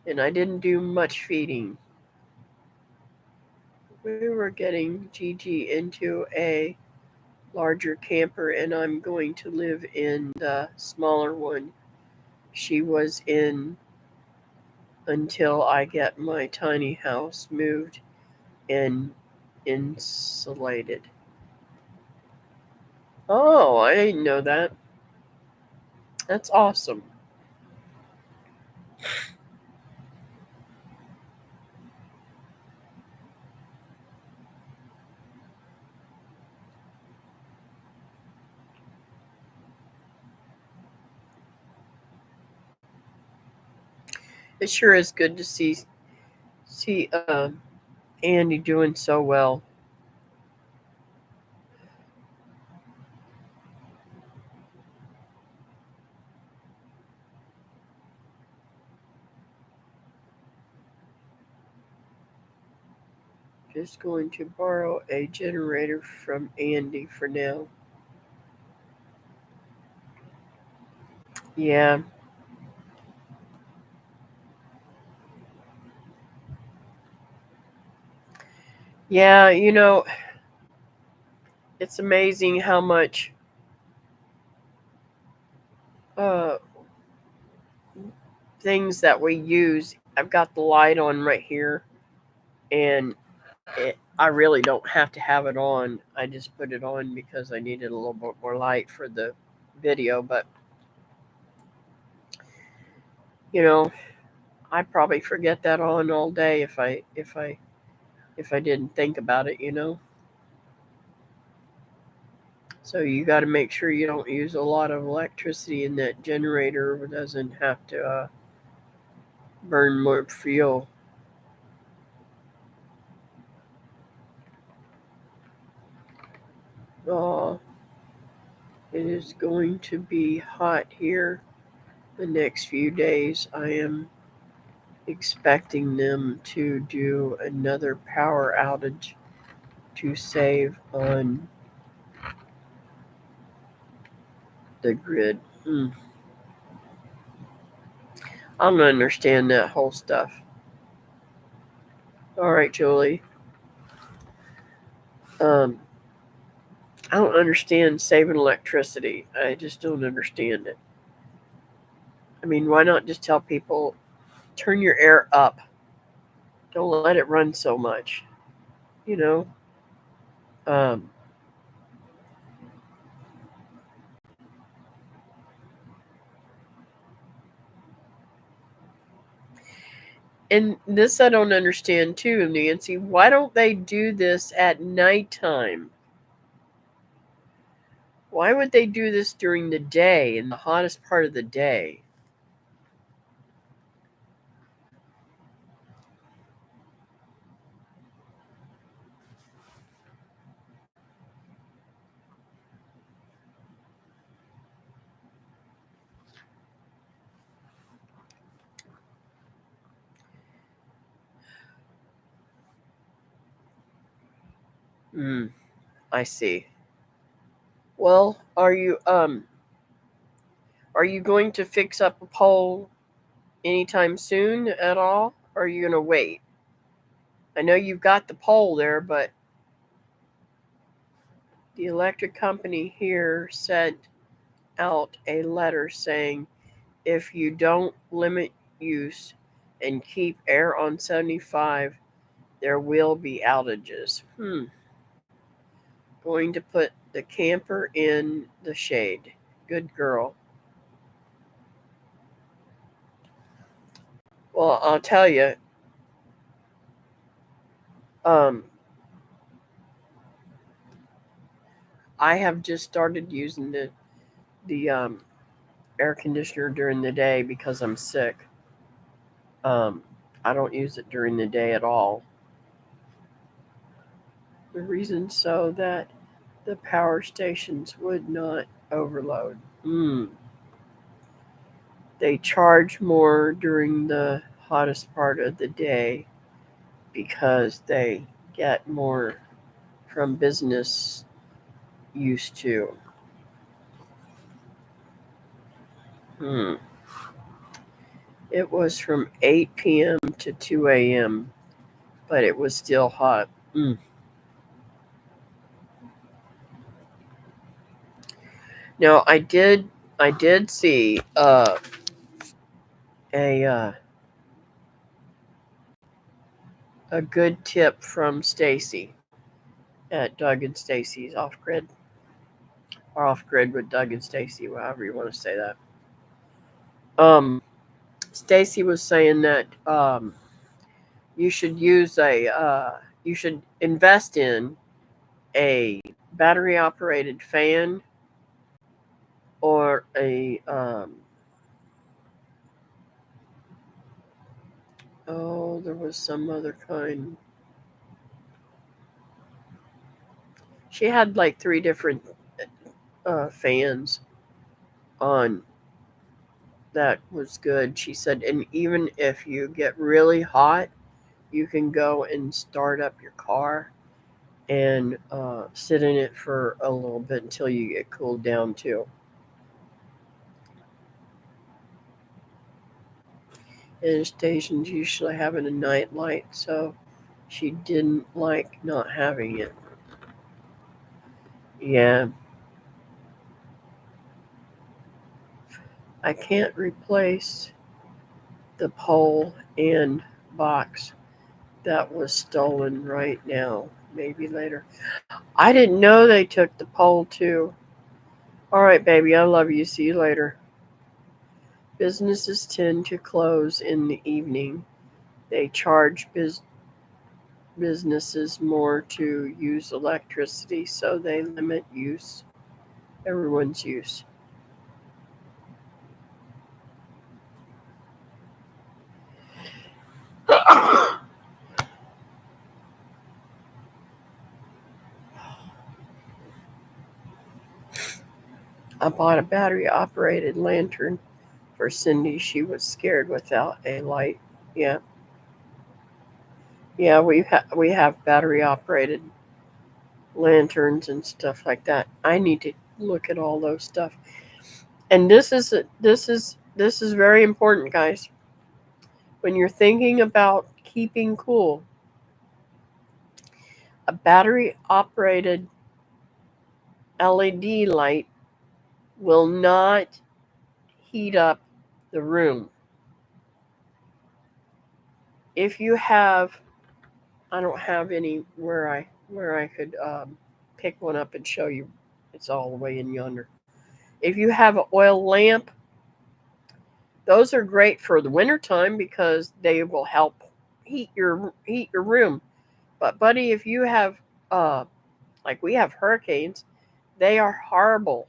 And I didn't do much feeding. We were getting Gigi into a larger camper, and I'm going to live in the smaller one she was in until I get my tiny house moved and insulated. Oh, I didn't know that. That's awesome. It sure is good to see Andy doing so well. Just going to borrow a generator from Andy for now. Yeah. Yeah, it's amazing how much uh, things that we use. I've got the light on right here, and I really don't have to have it on. I just put it on because I needed a little bit more light for the video. But you know, I probably forget that on all day if I didn't think about it. So you got to make sure you don't use a lot of electricity, and that generator doesn't have to burn more fuel. Oh, it is going to be hot here the next few days. I am expecting them to do another power outage to save on the grid. I don't understand that whole stuff. All right, Julie. Um, I don't understand saving electricity. I just don't understand it. I mean, why not just tell people turn your air up? Don't let it run so much. You know. Um, and this I don't understand too, Nancy. Why don't they do this at nighttime? Why would they do this during the day, in the hottest part of the day? Hmm, I see. Well, are you going to fix up a pole anytime soon at all? Or are you gonna wait? I know you've got the pole there, but the electric company here sent out a letter saying if you don't limit use and keep air on 75, there will be outages. Going to put the camper in the shade. Good girl. Well, I'll tell you, um, I have just started using the air conditioner during the day because I'm sick. Um, I don't use it during the day at all. The reason so that the power stations would not overload. They charge more during the hottest part of the day because they get more from business use too. Hmm. It was from 8 p.m. to 2 a.m., but it was still hot. Now I did see a a good tip from Stacy at Doug and Stacy's Off Grid, or Off Grid with Doug and Stacy, however you want to say that. Um, Stacy was saying that you should you should invest in a battery operated fan or a oh, there was some other kind. She had like three different fans on that was good. She said, and even if you get really hot, you can go and start up your car and sit in it for a little bit until you get cooled down too. And stations usually having a night light, so she didn't like not having it. Yeah, I can't replace the pole and box that was stolen right now. Maybe later. I didn't know they took the pole too. All right, baby, I love you. See you later. Businesses tend to close in the evening. They charge businesses more to use electricity, so they limit everyone's use. I bought a battery operated lantern for Cindy. She was scared without a light. Yeah, yeah, we have battery operated lanterns and stuff like that. I need to look at all those stuff. And this is very important, guys. When you're thinking about keeping cool, a battery operated LED light will not heat up the room. If you have, I don't have any where I could pick one up and show you. It's all the way in yonder. If you have an oil lamp, those are great for the wintertime because they will help heat your room. But buddy, if you have like we have hurricanes, they are horrible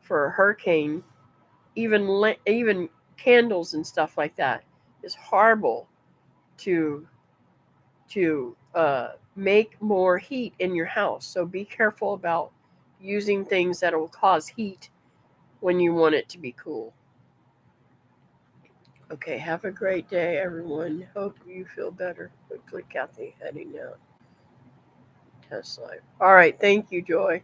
for a hurricane. Even candles and stuff like that is horrible to make more heat in your house. So be careful about using things that will cause heat when you want it to be cool. Okay, have a great day, everyone. Hope you feel better quickly. Kathy heading out. Test life. All right, thank you, Joy.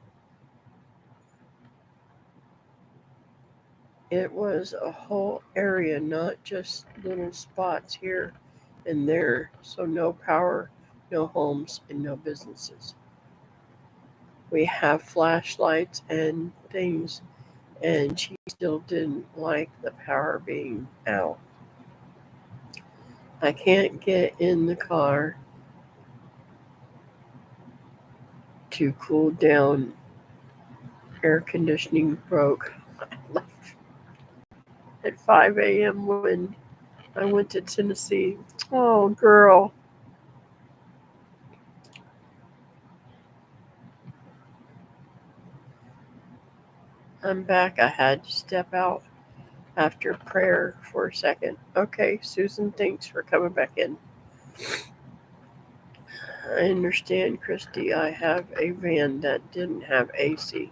It was a whole area, not just little spots here and there. So no power, no homes, and no businesses. We have flashlights and things, and she still didn't like the power being out. I can't get in the car to cool down air conditioning broke. I left at 5 a.m. when I went to Tennessee. Oh, girl. I'm back. I had to step out after prayer for a second. Okay, Susan, thanks for coming back in. I understand, Christy. I have a van that didn't have AC.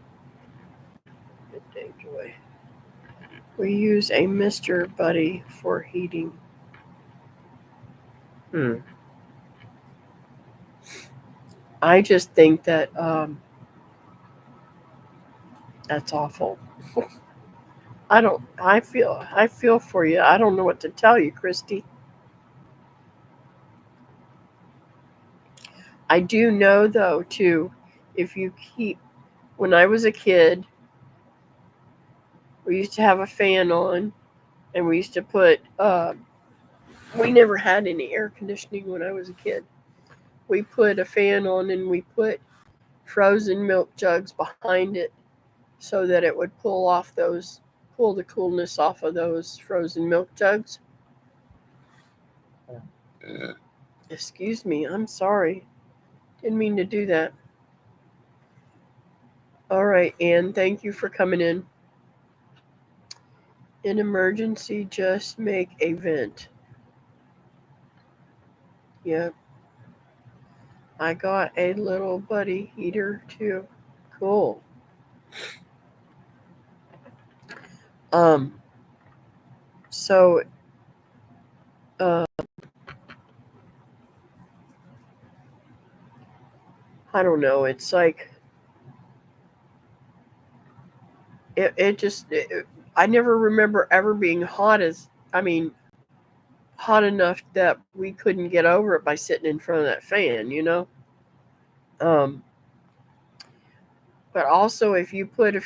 Good day, Joy. We use a Mr. Buddy for heating. Hmm. I just think that that's awful. I feel for you. I don't know what to tell you, Christy. I do know though too, if you keep when I was a kid, we used to have a fan on and we used to put we never had any air conditioning when I was a kid. We put a fan on and we put frozen milk jugs behind it so that it would pull the coolness off of those frozen milk jugs. Excuse me, I'm sorry. Didn't mean to do that. All right, Anne, thank you for coming in. In emergency, just make a vent. Yep, I got a little buddy heater too. Cool. Um, so, uh, I don't know. It's like, it just, I never remember ever being I mean, hot enough that we couldn't get over it by sitting in front of that fan. Um, but also if you put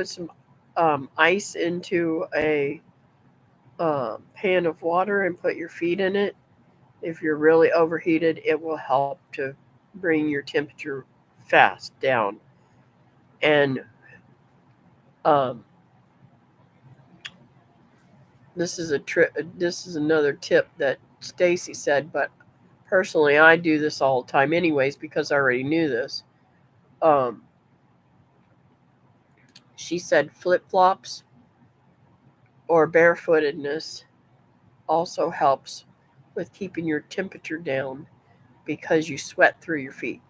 some ice into a pan of water and put your feet in it, if you're really overheated, it will help to bring your temperature fast down. And um, this is another tip that Stacy said, but personally, I do this all the time, anyways, because I already knew this. Um, she said flip flops or barefootedness also helps with keeping your temperature down because you sweat through your feet.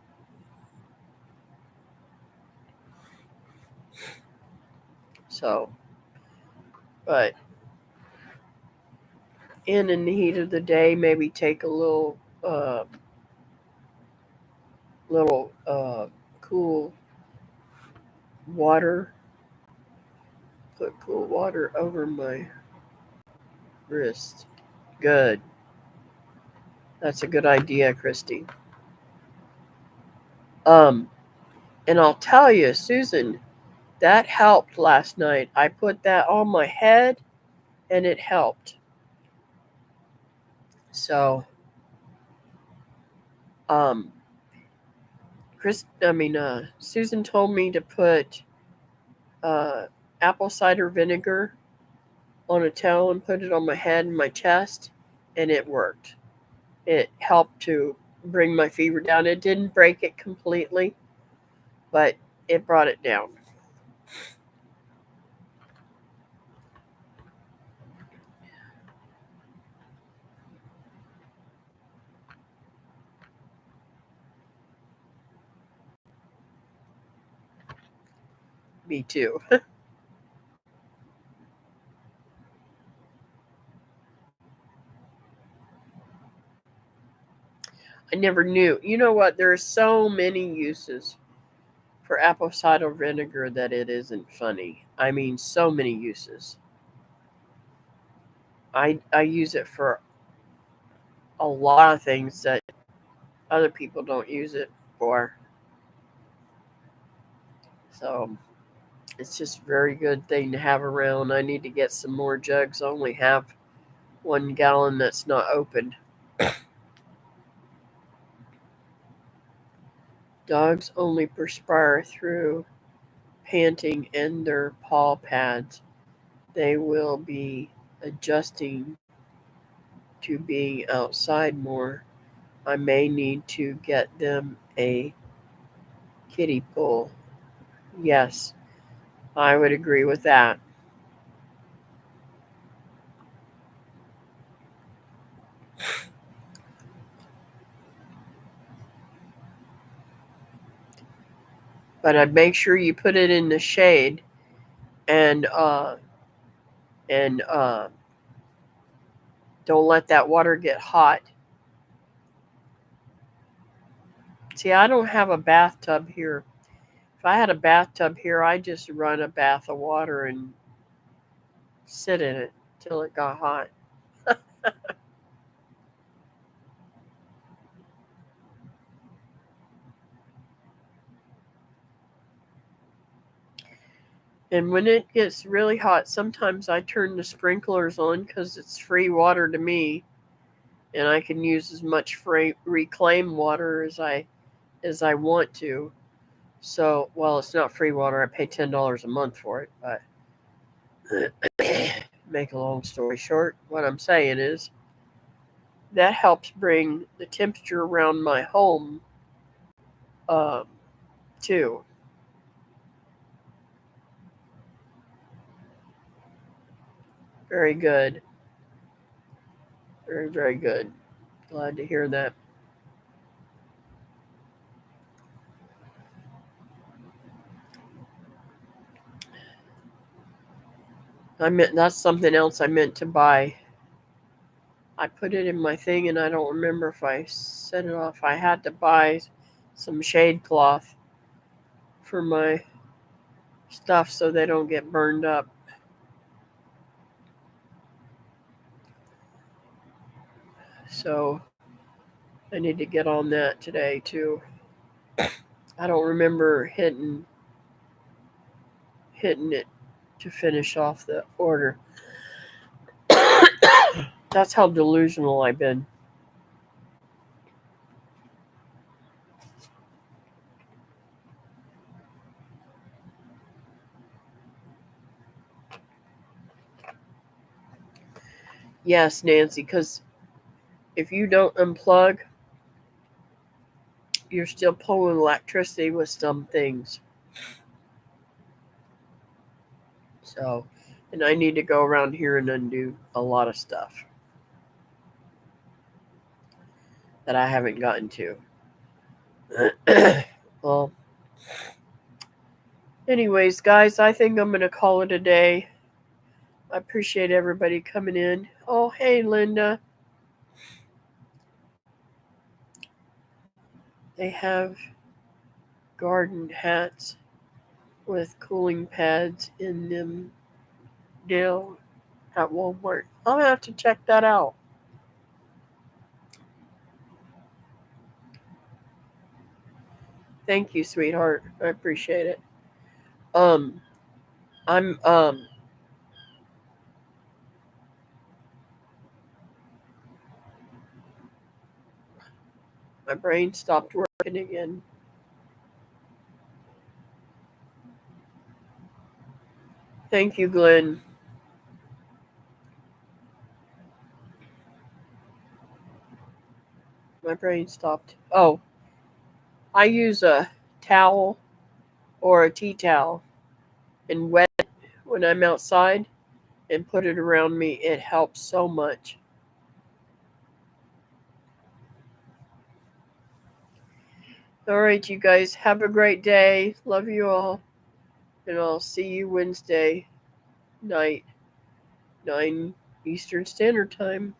So, but in the heat of the day, maybe take a little cool water. Put cool water over my wrist. Good. That's a good idea, Christy. Um, and I'll tell you, Susan, that helped last night. I put that on my head, and it helped. So, um, Susan told me to put uh, apple cider vinegar on a towel and put it on my head and my chest, and it worked. It helped to bring my fever down. It didn't break it completely, but it brought it down. Me too. I never knew. You know what? There are so many uses for apple cider vinegar that it isn't funny. I mean, so many uses. I use it for a lot of things that other people don't use it for. So it's just a very good thing to have around. I need to get some more jugs. I only have 1 gallon that's not opened. Dogs only perspire through panting and their paw pads. They will be adjusting to being outside more. I may need to get them a kiddie pool. Yes, I would agree with that. But I'd make sure you put it in the shade and and don't let that water get hot. See, I don't have a bathtub here. If I had a bathtub here, I'd just run a bath of water and sit in it till it got hot. And when it gets really hot, sometimes I turn the sprinklers on because it's free water to me, and I can use as much free reclaimed water as I want to. So, well, it's not free water. I pay $10 a month for it. But make a long story short, what I'm saying is that helps bring the temperature around my home um, too. Very good. Very, very good. Glad to hear that. I meant that's something else I meant to buy. I put it in my thing and I don't remember if I set it off. I had to buy some shade cloth for my stuff so they don't get burned up. So I need to get on that today too. I don't remember hitting it to finish off the order. That's how delusional I've been. Yes, Nancy, because if you don't unplug, you're still pulling electricity with some things. So, and I need to go around here and undo a lot of stuff that I haven't gotten to. Well, anyways, guys, I think I'm going to call it a day. I appreciate everybody coming in. Oh, hey, Linda. They have garden hats with cooling pads in them deal at Walmart. I'll have to check that out. Thank you, sweetheart. I appreciate it. Um, I'm my brain stopped working again. Thank you, Glenn. My brain stopped. Oh, I use a towel or a tea towel and wet it when I'm outside and put it around me. It helps so much. All right, you guys, have a great day. Love you all. And I'll see you Wednesday night, 9 Eastern Standard Time.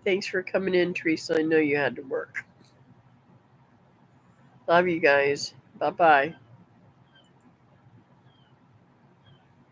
Thanks for coming in, Teresa. I know you had to work. Love you guys. Bye bye.